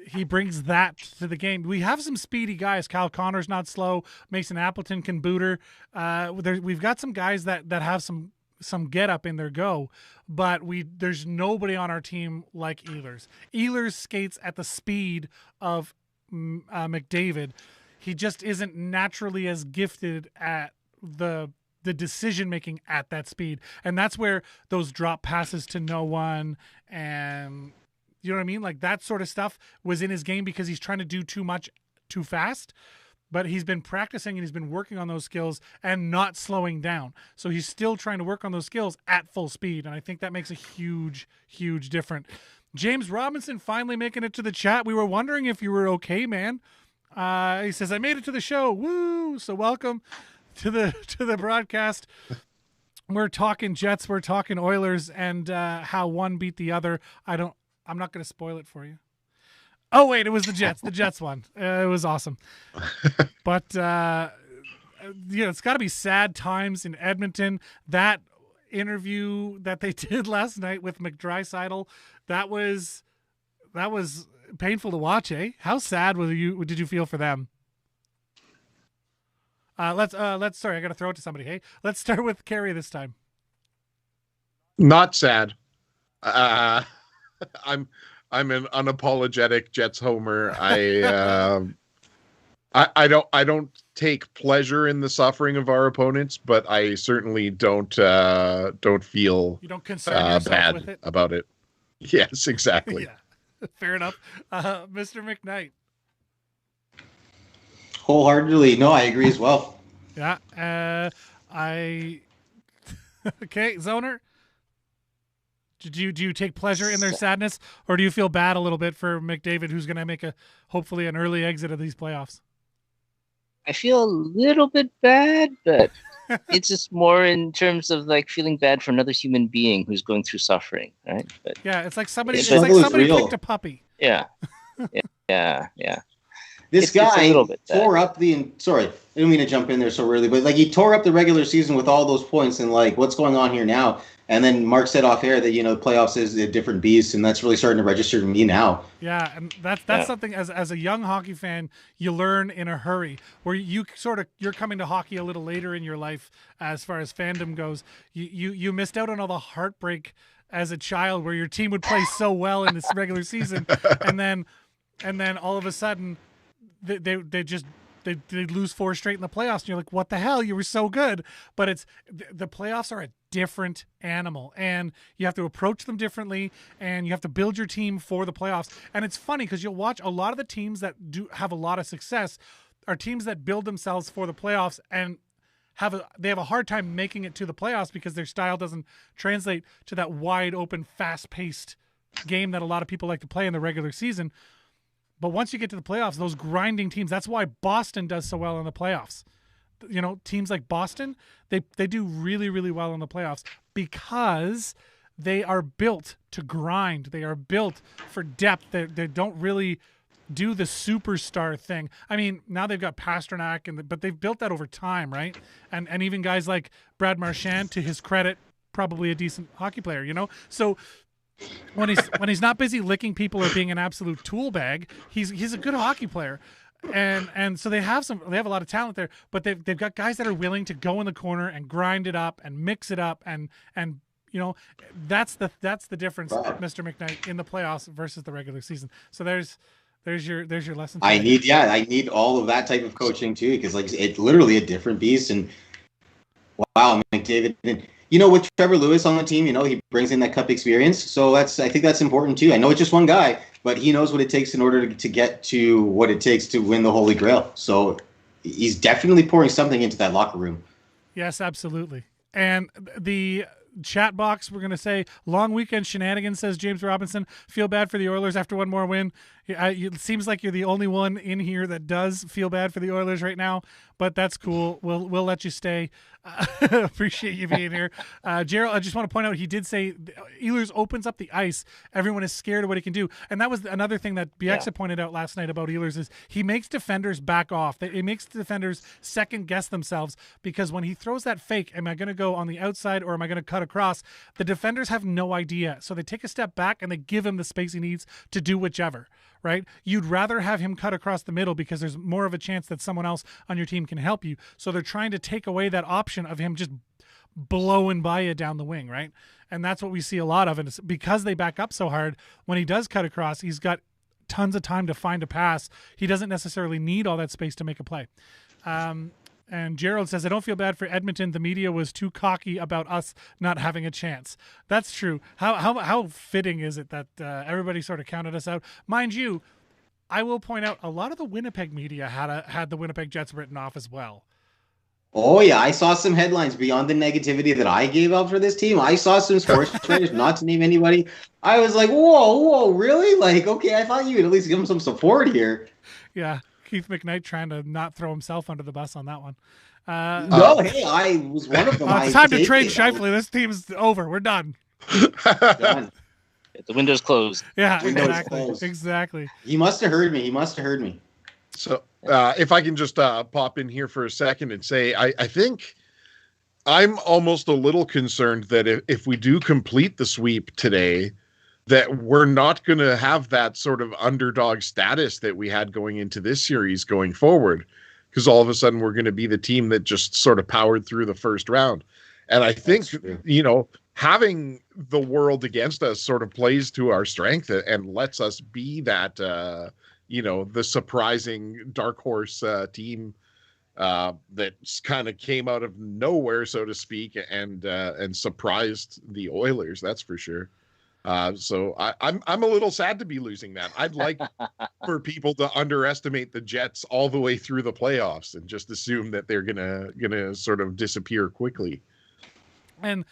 he brings that to the game. We have some speedy guys. Kyle Connor's not slow. Mason Appleton can booter. We've got some guys that have some get up in their go, but there's nobody on our team like Ehlers. Ehlers skates at the speed of McDavid. He just isn't naturally as gifted at the decision making at that speed, and that's where those drop passes to no one and you know what I mean, like that sort of stuff was in his game because he's trying to do too much too fast. But he's been practicing and he's been working on those skills and not slowing down. So he's still trying to work on those skills at full speed, and I think that makes a huge difference. James Robinson finally making it to the chat. We were wondering if you were okay, man. He says, I made it to the show. Woo! So welcome to the broadcast. We're talking Jets, we're talking Oilers, and how one beat the other. I'm not going to spoil it for you. Oh, wait, it was the Jets. The Jets won. It was awesome. But, it's got to be sad times in Edmonton. That interview that they did last night with McDrai, that was painful to watch, eh? How sad did you feel for them? Sorry, I got to throw it to somebody. Hey, let's start with Carrie this time. Not sad. I'm an unapologetic Jets homer. I don't take pleasure in the suffering of our opponents, but I certainly don't feel you don't concern yourself bad with it? about it. Yes, exactly. Yeah, fair enough. Mr. McKnight. Wholeheartedly, no, I agree as well. Yeah, okay, Zoner. Do you take pleasure in their sadness, or do you feel bad a little bit for McDavid, who's going to make hopefully an early exit of these playoffs? I feel a little bit bad, but it's just more in terms of like feeling bad for another human being who's going through suffering, right? But yeah, it's like somebody real. picked a puppy. Yeah. This guy tore up sorry, I didn't mean to jump in there so early, but like he tore up the regular season with all those points, and like what's going on here now? And then Mark said off air that the playoffs is a different beast, and that's really starting to register to me now. Yeah, and that's something as a young hockey fan you learn in a hurry, where you're coming to hockey a little later in your life as far as fandom goes. You missed out on all the heartbreak as a child where your team would play so well in this regular season, and then all of a sudden they lose 4 straight in the playoffs, and you're like, what the hell? You were so good. But it's the playoffs are a different animal, and you have to approach them differently, and you have to build your team for the playoffs. And it's funny because you'll watch a lot of the teams that do have a lot of success are teams that build themselves for the playoffs and they have a hard time making it to the playoffs because their style doesn't translate to that wide open, fast-paced game that a lot of people like to play in the regular season. But once you get to the playoffs, those grinding teams, that's why Boston does so well in the playoffs. Teams like Boston, they do really, really well in the playoffs because they are built to grind. They are built for depth. They don't really do the superstar thing. I mean, now they've got Pasternak, but they've built that over time, right? And even guys like Brad Marchand, to his credit, probably a decent hockey player, So when he's not busy licking people or being an absolute tool bag, he's a good hockey player. And so they have a lot of talent there, but they've got guys that are willing to go in the corner and grind it up and mix it up and that's the difference, Mr. McKnight, in the playoffs versus the regular season. So there's your lesson. I need all of that type of coaching too, because like it's literally a different beast. And wow, McDavid, with Trevor Lewis on the team, he brings in that cup experience. So I think that's important too. I know it's just one guy, but he knows what it takes in order to get to what it takes to win the Holy Grail. So he's definitely pouring something into that locker room. Yes, absolutely. And the chat box, we're going to say long weekend shenanigans, says James Robinson. Feel bad for the Oilers after one more win. Yeah, it seems like you're the only one in here that does feel bad for the Oilers right now, but that's cool. We'll let you stay. Appreciate you being here. Gerald, I just want to point out, he did say Ehlers opens up the ice. Everyone is scared of what he can do. And that was another thing that BX pointed out last night about Ehlers is he makes defenders back off. It makes the defenders second guess themselves, because when he throws that fake, am I going to go on the outside or am I going to cut across? The defenders have no idea. So they take a step back and they give him the space he needs to do whichever. Right? You'd rather have him cut across the middle because there's more of a chance that someone else on your team can help you. So they're trying to take away that option of him just blowing by you down the wing, right? And that's what we see a lot of. And it's because they back up so hard, when he does cut across, he's got tons of time to find a pass. He doesn't necessarily need all that space to make a play. And Gerald says, I don't feel bad for Edmonton. The media was too cocky about us not having a chance. That's true. How fitting is it that everybody sort of counted us out? Mind you, I will point out a lot of the Winnipeg media had the Winnipeg Jets written off as well. Oh, yeah. I saw some headlines beyond the negativity that I gave out for this team. I saw some sports writers, not to name anybody. I was like, whoa, really? Like, okay, I thought you would at least give them some support here. Yeah. Keith McKnight trying to not throw himself under the bus on that one. No, hey, I was one of them. It's time to trade Scheifele. This team's over. We're done. Done. The window's closed. Yeah, Closed. Exactly. He must have heard me. So if I can just pop in here for a second and say, I think I'm almost a little concerned that if we do complete the sweep today, that we're not going to have that sort of underdog status that we had going into this series going forward, because all of a sudden we're going to be the team that just sort of powered through the first round. And I think, having the world against us sort of plays to our strength and lets us be that, the surprising dark horse team that kind of came out of nowhere, so to speak, and surprised the Oilers. That's for sure. So I'm a little sad to be losing that. I'd like for people to underestimate the Jets all the way through the playoffs and just assume that they're gonna sort of disappear quickly. And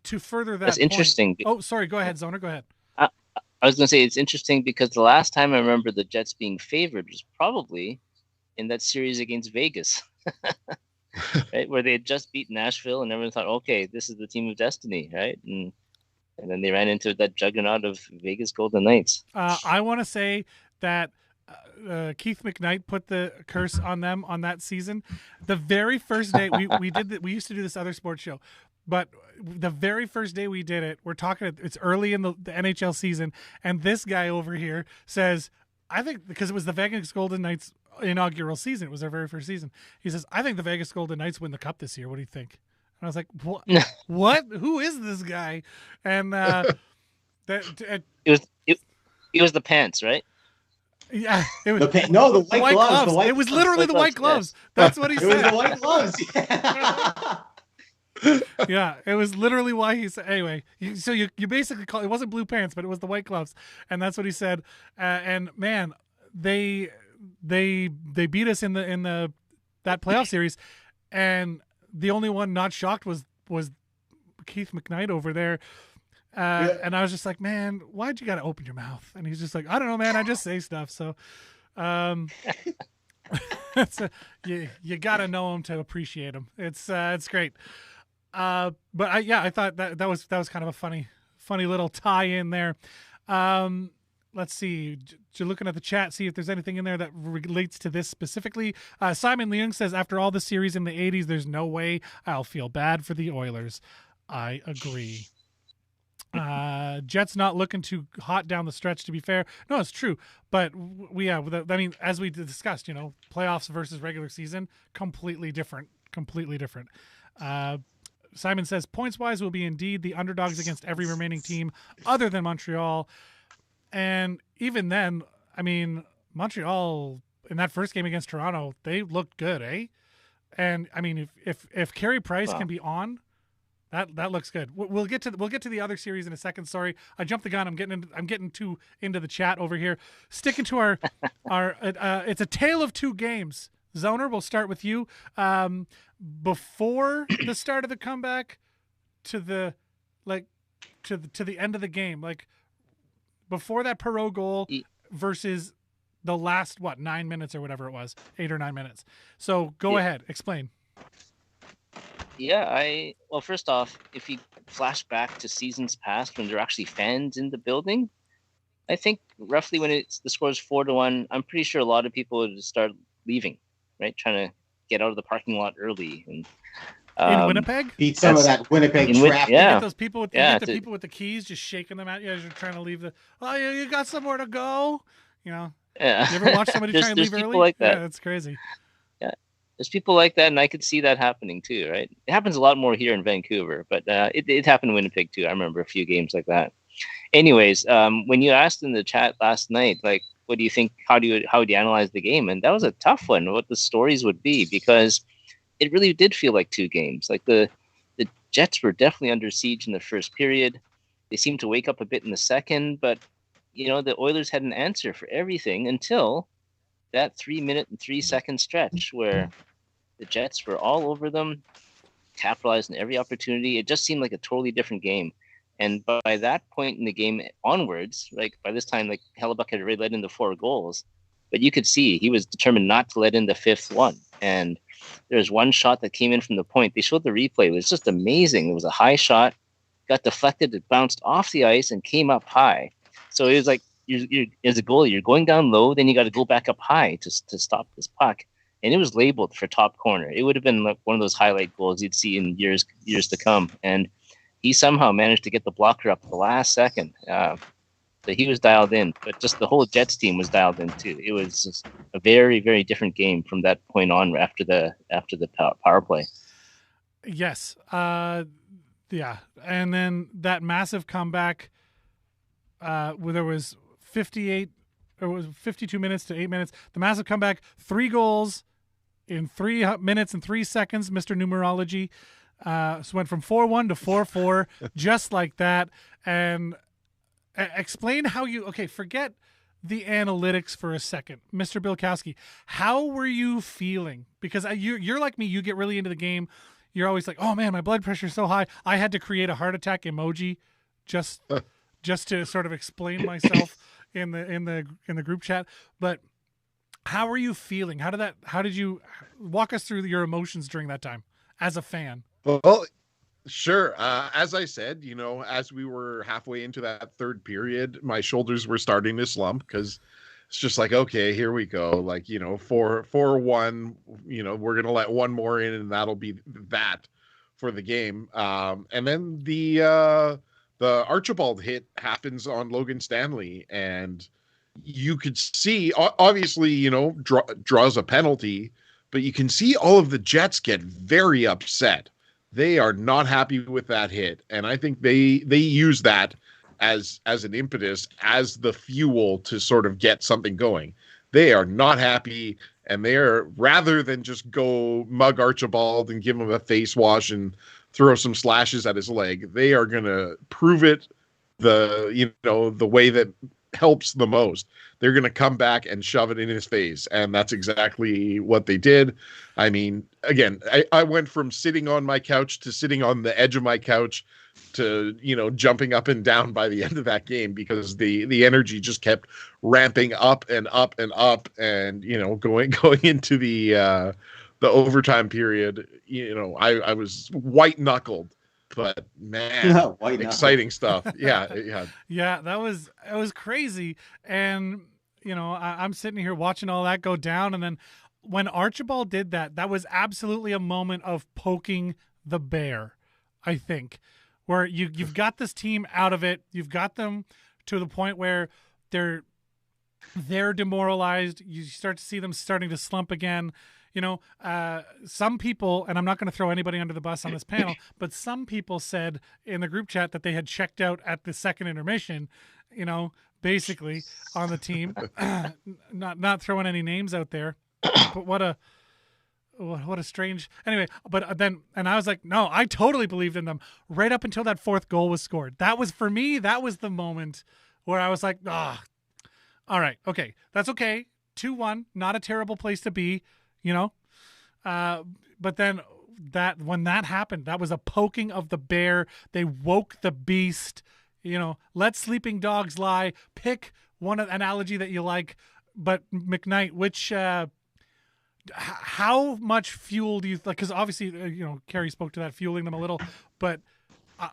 to further that, that's interesting. Oh, sorry. Go ahead, Zoner. Go ahead. I was going to say it's interesting because the last time I remember the Jets being favored was probably in that series against Vegas, right, where they had just beat Nashville, and everyone thought, okay, this is the team of destiny, right? And then they ran into that juggernaut of Vegas Golden Knights. I want to say that Keith McKnight put the curse on them on that season. The very first day we did we used to do this other sports show, but the very first day we did it, we're talking. It's early in the NHL season, and this guy over here says, "I think because it was the Vegas Golden Knights inaugural season, it was their very first season." He says, "I think the Vegas Golden Knights win the cup this year. What do you think?" I was like, "What? What? Who is this guy?" And it was the pants, right? Yeah, it was the white gloves. The white it was literally the white gloves. Yes. That's what he said. It was the white gloves. Yeah, it was literally why he said. Anyway, so you basically call it wasn't blue pants, but it was the white gloves, and that's what he said. And man, they beat us in that playoff series, and the only one not shocked was Keith McKnight over there. And I was just like, man, why'd you got to open your mouth? And he's just like, I don't know, man. I just say stuff. So you got to know him to appreciate him. It's great. But I thought that was kind of a funny little tie in there. Let's see. You're looking at the chat, see if there's anything in there that relates to this specifically. Simon Leung says, after all the series in the 80s, there's no way I'll feel bad for the Oilers. I agree. Jets not looking too hot down the stretch, to be fair. No, it's true. But as we discussed, playoffs versus regular season, completely different. Simon says, points-wise will be indeed the underdogs against every remaining team other than Montreal. And even then, I mean, Montreal in that first game against Toronto, they looked good, eh? And I mean, if Carey Price can be on, that looks good. We'll get to the other series in a second. Sorry, I jumped the gun. I'm getting too into the chat over here. Sticking to our it's a tale of two games. Zoner, we'll start with you. Before the start of the comeback to the end of the game, like before that Perreault goal, versus the last 9 minutes or whatever it was, 8 or 9 minutes. So go ahead, explain. Yeah, well, first off, if you flash back to seasons past when there were actually fans in the building, I think roughly when the score is 4-1, I'm pretty sure a lot of people would start leaving, right? Trying to get out of the parking lot early. And in Winnipeg, beat some of that Winnipeg traffic. You get those people with people with the keys just shaking them at you as you're trying to leave the. Oh, you got somewhere to go, you know. Yeah. You ever watch somebody try and leave early? People like that. Yeah, that's crazy. Yeah, there's people like that, and I could see that happening too, right? It happens a lot more here in Vancouver, but it happened in Winnipeg too. I remember a few games like that. Anyways, when you asked in the chat last night, like, what do you think? How would you analyze the game? And that was a tough one. What the stories would be, because it really did feel like two games. Like the Jets were definitely under siege in the first period. They seemed to wake up a bit in the second, but the Oilers had an answer for everything until that 3 minute and 3 second stretch where the Jets were all over them, capitalized on every opportunity. It just seemed like a totally different game. And by that point in the game onwards, like by this time, like Hellebuyck had already let in the 4 goals, but you could see he was determined not to let in the 5th one. And there's one shot that came in from the point. They showed the replay. It was just amazing. It was a high shot, got deflected, it bounced off the ice and came up high. So it was like, you're as a goalie, you're going down low, then you got to go back up high to stop this puck. And it was labeled for top corner. It would have been like one of those highlight goals you'd see in years to come. And he somehow managed to get the blocker up the last second. So he was dialed in, but just the whole Jets team was dialed in too. It was just a very, very different game from that point on after the power play. Yes. Yeah. And then that massive comeback, where there was 52 minutes to 8 minutes. The massive comeback, 3 goals in 3 minutes and 3 seconds, Mr. Numerology. So went from 4-1 to 4-4, just like that. And explain how forget the analytics for a second. Mr. Bilkowski, how were you feeling? Because you're like me, you get really into the game. You're always like, oh man, my blood pressure's so high. I had to create a heart attack emoji just to sort of explain myself in the group chat. But how are you feeling? How did you walk us through your emotions during that time as a fan? Well, sure. As I said, as we were halfway into that third period, my shoulders were starting to slump because it's just like, okay, here we go. Like, 4-1, we're going to let one more in and that'll be that for the game. And then the Archibald hit happens on Logan Stanley, and you could see, obviously, draws a penalty, but you can see all of the Jets get very upset. They are not happy with that hit, and I think they use that as an impetus, as the fuel to sort of get something going. They are not happy, and they're, rather than just go mug Archibald and give him a face wash and throw some slashes at his leg, they are going to prove it the way that helps the most. They're going to come back and shove it in his face, and that's exactly what they did. I mean, again, I went from sitting on my couch to sitting on the edge of my couch to jumping up and down by the end of that game, because the energy just kept ramping up and up and up, and going into the overtime period. I was white knuckled. But man, exciting stuff. Yeah. It was crazy. And I'm sitting here watching all that go down, and then when Archibald did that was absolutely a moment of poking the bear, I think, where you've got this team out of it. You've got them to the point where they're demoralized. You start to see them starting to slump again. Some people, and I'm not going to throw anybody under the bus on this panel, but some people said in the group chat that they had checked out at the second intermission, basically on the team. Not throwing any names out there, but what a strange. Anyway, but then, and I was like, no, I totally believed in them right up until that 4th goal was scored. That was, for me, that was the moment where I was like, all right, okay, that's okay. 2-1, not a terrible place to be. But then when that happened, that was a poking of the bear. They woke the beast. Let sleeping dogs lie. Pick one analogy that you like. But McKnight, which how much fuel do you like? Because obviously, Carey spoke to that, fueling them a little, but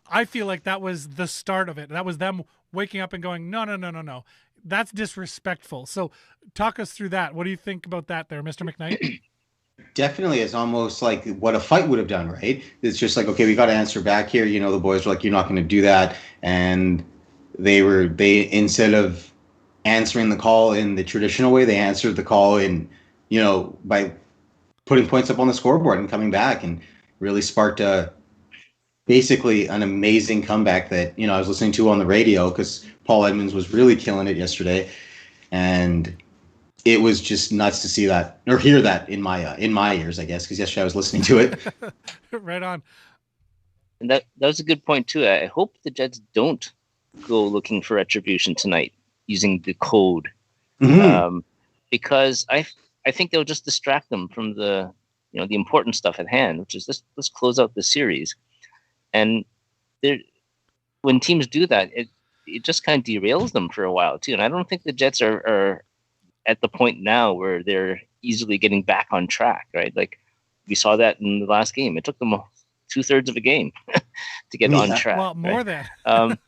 I feel like that was the start of it. That was them waking up and going, no. That's disrespectful. So talk us through that. What do you think about that there, Mr. McKnight? Definitely, it's almost like what a fight would have done, right? It's just like, okay, we got to answer back here. The boys were like, you're not going to do that. And they instead of answering the call in the traditional way, they answered the call in, by putting points up on the scoreboard and coming back, and really sparked basically an amazing comeback that, I was listening to on the radio because Paul Edmonds was really killing it yesterday. And it was just nuts to see that or hear that in my ears, I guess, because yesterday I was listening to it. Right on. And that was a good point too. I hope the Jets don't go looking for retribution tonight using the code, because I think they'll just distract them from the important stuff at hand, which is let's close out the series. And when teams do that, it just kind of derails them for a while too. And I don't think the Jets are at the point now where they're easily getting back on track, right? Like we saw that in the last game. It took them 2/3 of a game to get on track. Well, more right? than.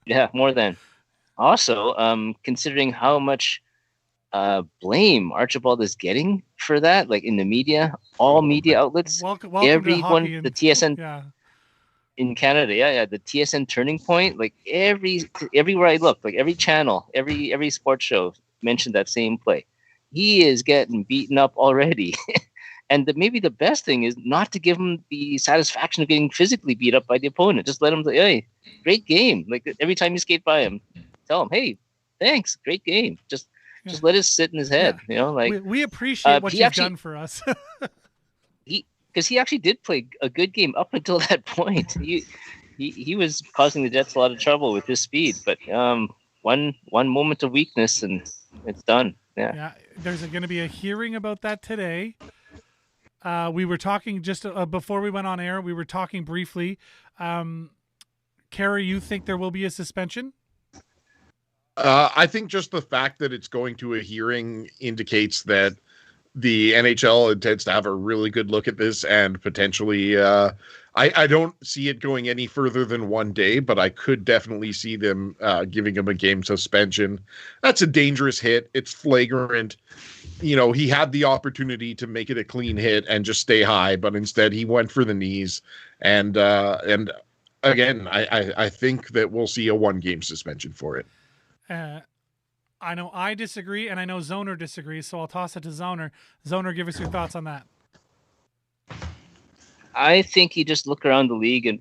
Yeah, more than. Also, considering how much blame Archibald is getting for that, like in the media, all media outlets, welcome everyone, to the TSN. Yeah. In Canada, the TSN Turning Point, like everywhere I look, like every channel, every sports show mentioned that same play. He is getting beaten up already. And maybe the best thing is not to give him the satisfaction of getting physically beat up by the opponent. Just let him say, hey, great game. Like every time you skate by him, tell him, hey, thanks, great game. Just let it sit in his head. Yeah. We appreciate what you've done for us. Because he actually did play a good game up until that point. He was causing the Jets a lot of trouble with his speed, but one moment of weakness and it's done. Yeah. There's going to be a hearing about that today. We were talking just before we went on air. We were talking briefly. Carey, you think there will be a suspension? I think just the fact that it's going to a hearing indicates that the NHL intends to have a really good look at this and potentially, I don't see it going any further than 1 day, but I could definitely see them giving him a game suspension. That's a dangerous hit. It's flagrant. He had the opportunity to make it a clean hit and just stay high, but instead he went for the knees. And again, I think that we'll see a 1-game suspension for it. I know I disagree, and I know Zoner disagrees, so I'll toss it to Zoner. Zoner, give us your thoughts on that. I think you just look around the league and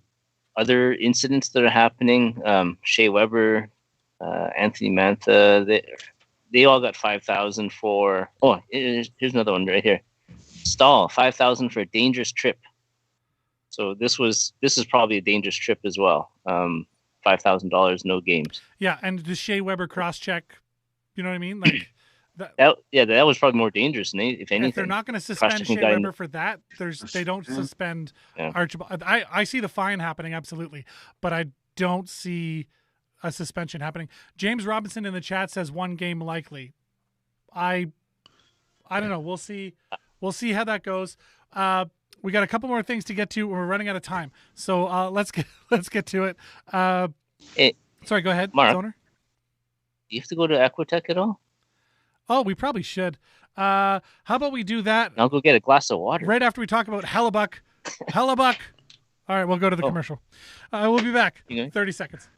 other incidents that are happening. Shea Weber, Anthony Mantha, they all got 5,000 for. Oh, here's another one right here. Stahl, 5,000 for a dangerous trip. So this is probably a dangerous trip as well. $5,000, no games. Yeah, and the Shea Weber cross-check. You know what I mean? Like that was probably more dangerous than if anything. If they're not going to suspend Shea Weber for that, they don't suspend Archibald. I see the fine happening, absolutely, but I don't see a suspension happening. James Robinson in the chat says 1 game likely. I don't know. We'll see. We'll see how that goes. We got a couple more things to get to. We're running out of time, so let's get to it. Sorry, go ahead, Mark. Zoner. Do you have to go to Aquatech at all? Oh, we probably should. How about we do that? I'll go get a glass of water. Right after we talk about Hellebuyck. Hellebuyck. All right, we'll go to the commercial. We'll be back. 30 seconds.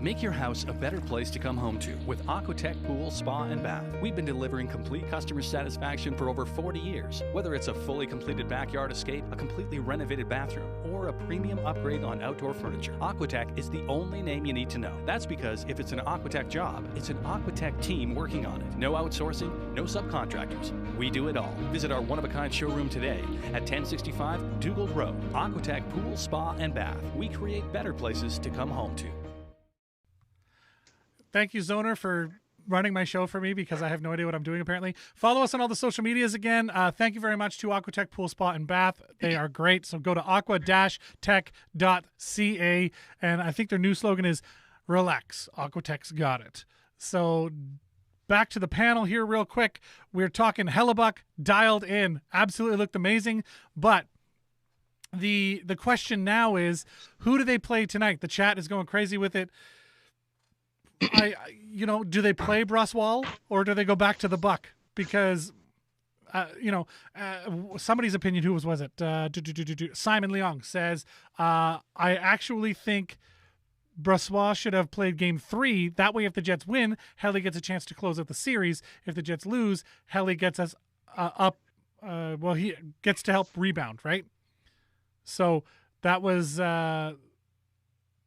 Make your house a better place to come home to with Aquatech Pool, Spa, and Bath. We've been delivering complete customer satisfaction for over 40 years. Whether it's a fully completed backyard escape, a completely renovated bathroom, or a premium upgrade on outdoor furniture, Aquatech is the only name you need to know. That's because if it's an Aquatech job, it's an Aquatech team working on it. No outsourcing, no subcontractors. We do it all. Visit our one-of-a-kind showroom today at 1065 Dougal Road. Aquatech Pool, Spa, and Bath. We create better places to come home to. Thank you, Zoner, for running my show for me because I have no idea what I'm doing, apparently. Follow us on all the social medias again. Thank you very much to Aquatech Pool Spa and Bath. They are great. So go to aqua-tech.ca. And I think their new slogan is relax. Aquatex got it. So back to the panel here real quick. We're talking Hellebuyck dialed in. Absolutely looked amazing. But the question now is, who do they play tonight? The chat is going crazy with it. Do they play Broswell or do they go back to the Buck? Because, somebody's opinion, who was it? Simon Leong says, I actually think Brossois should have played game 3. That way, if the Jets win, Helly gets a chance to close out the series. If the Jets lose, Helly gets us up. He gets to help rebound, right? So that was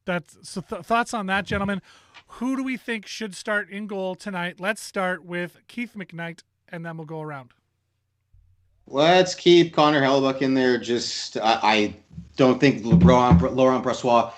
thoughts on that, gentlemen. Who do we think should start in goal tonight? Let's start with Keith McKnight, and then we'll go around. Let's keep Connor Hellebuyck in there. I don't think Laurent Brossois,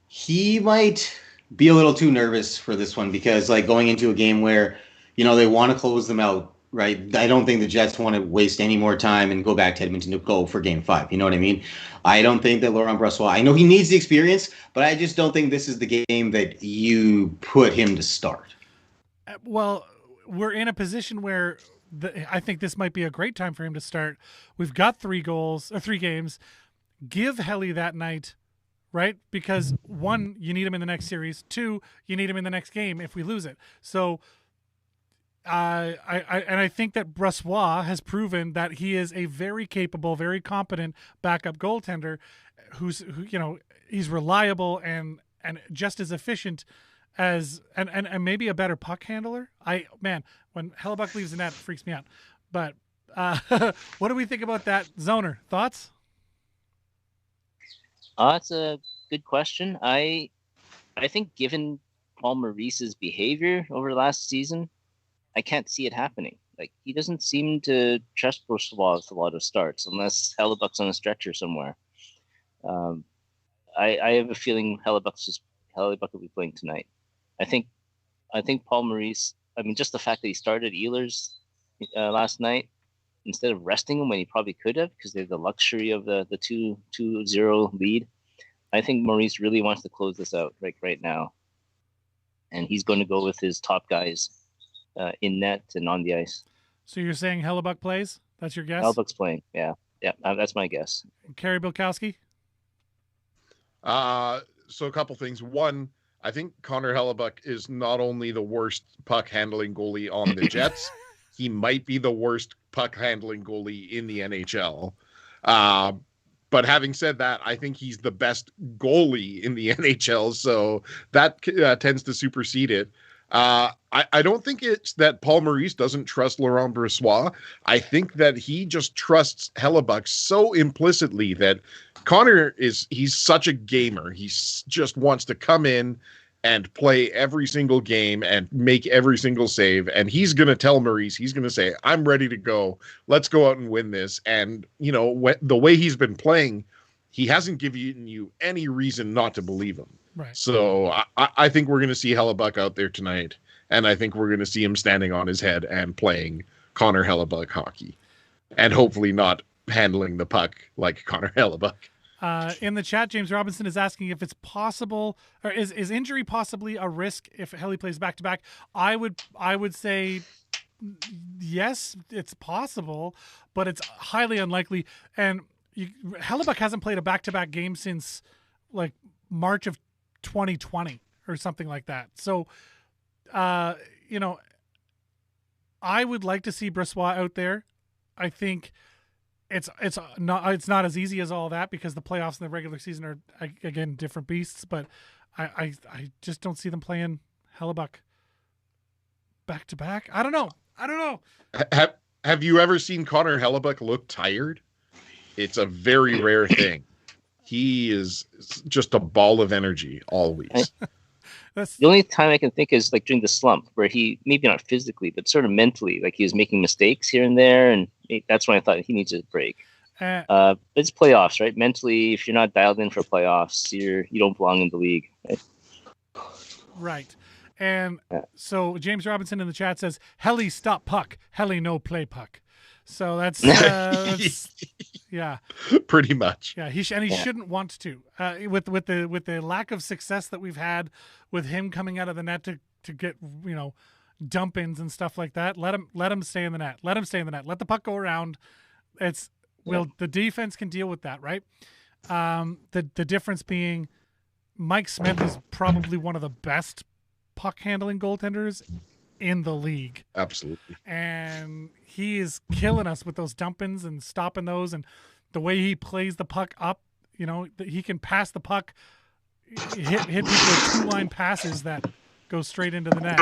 he might be a little too nervous for this one because, like, going into a game where, they want to close them out, right? I don't think the Jets want to waste any more time and go back to Edmonton to go for game 5. You know what I mean? I don't think that Laurent Brossois, I know he needs the experience, but I just don't think this is the game that you put him to start. Well, we're in a position where I think this might be a great time for him to start. We've got 3 games. Give Helly that night, right? Because 1, you need him in the next series. 2, you need him in the next game if we lose it. So I think that Brossois has proven that he is a very capable, very competent backup goaltender who he's reliable and just as efficient as and maybe a better puck handler. When Hellebuyck leaves the net, it freaks me out. But what do we think about that? Zoner, thoughts? It's a good question. I think given Paul Maurice's behavior over last season, I can't see it happening. Like, he doesn't seem to trust Brossois with a lot of starts unless Hellebuyck's on a stretcher somewhere. I have a feeling Hellebuyck will be playing tonight. I think Paul Maurice, just the fact that he started Ehlers last night instead of resting him when he probably could have, because they have the luxury of the 2-0 lead. I think Maurice really wants to close this out right now. And he's going to go with his top guys in net and on the ice. So you're saying Hellebuyck plays? That's your guess? Hellebuyck's playing, yeah. That's my guess. Kerry Bilkowski? So a couple things. One, I think Connor Hellebuyck is not only the worst puck handling goalie on the Jets, he might be the worst puck handling goalie in the NHL. But having said that, I think he's the best goalie in the NHL, so that tends to supersede it. I don't think it's that Paul Maurice doesn't trust Laurent Brossois. I think that he just trusts Hellebuyck so implicitly that Connor he's such a gamer. He just wants to come in and play every single game and make every single save. And he's going to tell Maurice, he's going to say, I'm ready to go. Let's go out and win this. And, the way he's been playing, he hasn't given you any reason not to believe him. Right. So I think we're going to see Hellebuyck out there tonight. And I think we're going to see him standing on his head and playing Connor Hellebuyck hockey. And hopefully not handling the puck like Connor Hellebuyck. In the chat, James Robinson is asking if it's possible, or is injury possibly a risk if Helly plays back-to-back? I would say yes, it's possible, but it's highly unlikely. And Hellebuyck hasn't played a back-to-back game since like March of 2020 or something like that. So, I would like to see Brossois out there. I think it's not as easy as all that because the playoffs and the regular season are, again, different beasts. But I just don't see them playing Hellebuyck back to back. I don't know. Have you ever seen Connor Hellebuyck look tired? It's a very rare thing. He is just a ball of energy always. The only time I can think is like during the slump where he, maybe not physically, but sort of mentally, like he was making mistakes here and there. And that's when I thought he needs a break. But it's playoffs, right? Mentally, if you're not dialed in for playoffs, you don't belong in the league. Right. And so James Robinson in the chat says, Helly stop puck. Helly no play puck. So that's yeah. Pretty much. Yeah, he shouldn't want to. With the lack of success that we've had with him coming out of the net to get dump ins and stuff like that. Let him stay in the net. Let him stay in the net. Let the puck go around. The defense can deal with that, right? The difference being Mike Smith is probably one of the best puck handling goaltenders in the league. Absolutely. And he is killing us with those dump-ins and stopping those, and the way he plays the puck up, he can pass the puck, hit people with two-line passes that go straight into the net.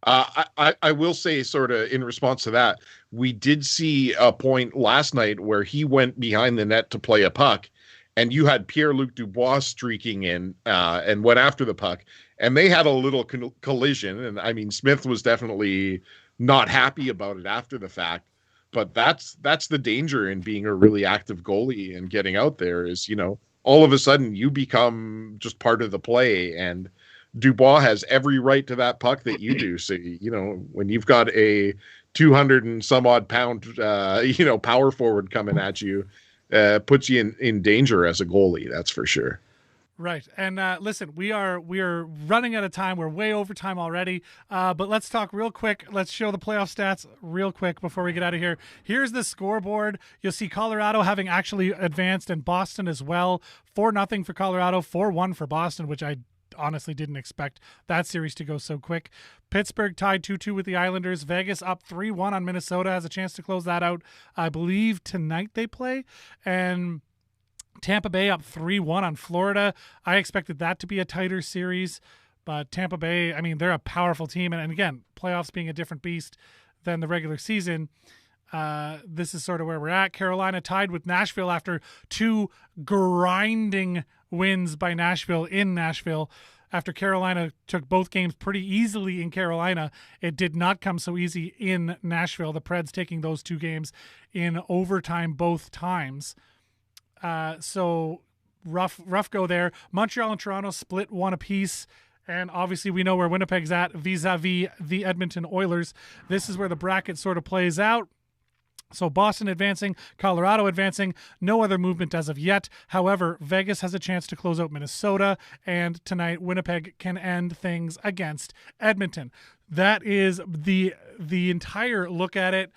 I will say, sort of in response to that, we did see a point last night where he went behind the net to play a puck, and you had Pierre-Luc Dubois streaking in and went after the puck, and they had a little collision. And I mean, Smith was definitely not happy about it after the fact, but that's the danger in being a really active goalie and getting out there is, all of a sudden you become just part of the play, and Dubois has every right to that puck that you do. So, when you've got a 200 and some odd pound, power forward coming at you, puts you in danger as a goalie. That's for sure. Right. And listen, we are running out of time. We're way over time already. But let's talk real quick. Let's show the playoff stats real quick before we get out of here. Here's the scoreboard. You'll see Colorado having actually advanced, and Boston as well. 4-0 for Colorado, 4-1 for Boston, which I honestly didn't expect that series to go so quick. Pittsburgh tied 2-2 with the Islanders. Vegas up 3-1 on Minnesota, has a chance to close that out. I believe tonight they play. And Tampa Bay up 3-1 on Florida. I expected that to be a tighter series, but Tampa Bay, they're a powerful team. And again, playoffs being a different beast than the regular season, this is sort of where we're at. Carolina tied with Nashville after 2 grinding wins by Nashville in Nashville. After Carolina took both games pretty easily in Carolina, it did not come so easy in Nashville. The Preds taking those 2 games in overtime both times. So rough go there. Montreal and Toronto split 1 apiece. And obviously we know where Winnipeg's at vis-a-vis the Edmonton Oilers. This is where the bracket sort of plays out. So Boston advancing, Colorado advancing, no other movement as of yet. However, Vegas has a chance to close out Minnesota, and tonight Winnipeg can end things against Edmonton. That is the entire look at it.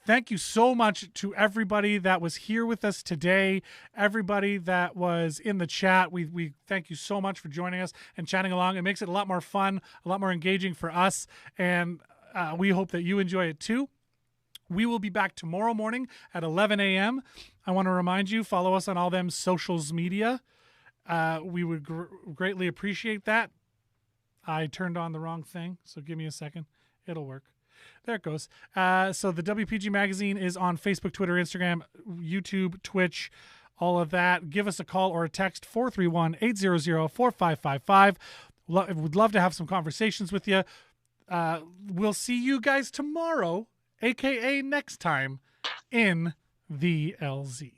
Thank you so much to everybody that was here with us today, everybody that was in the chat. We thank you so much for joining us and chatting along. It makes it a lot more fun, a lot more engaging for us, and we hope that you enjoy it too. We will be back tomorrow morning at 11 a.m. I want to remind you, follow us on all them socials media. We would greatly appreciate that. I turned on the wrong thing, so give me a second. It'll work. There it goes. So the WPG Magazine is on Facebook, Twitter, Instagram, YouTube, Twitch, all of that. Give us a call or a text, 431-800-4555. Would love to have some conversations with you. We'll see you guys tomorrow, a.k.a. next time, in the LZ.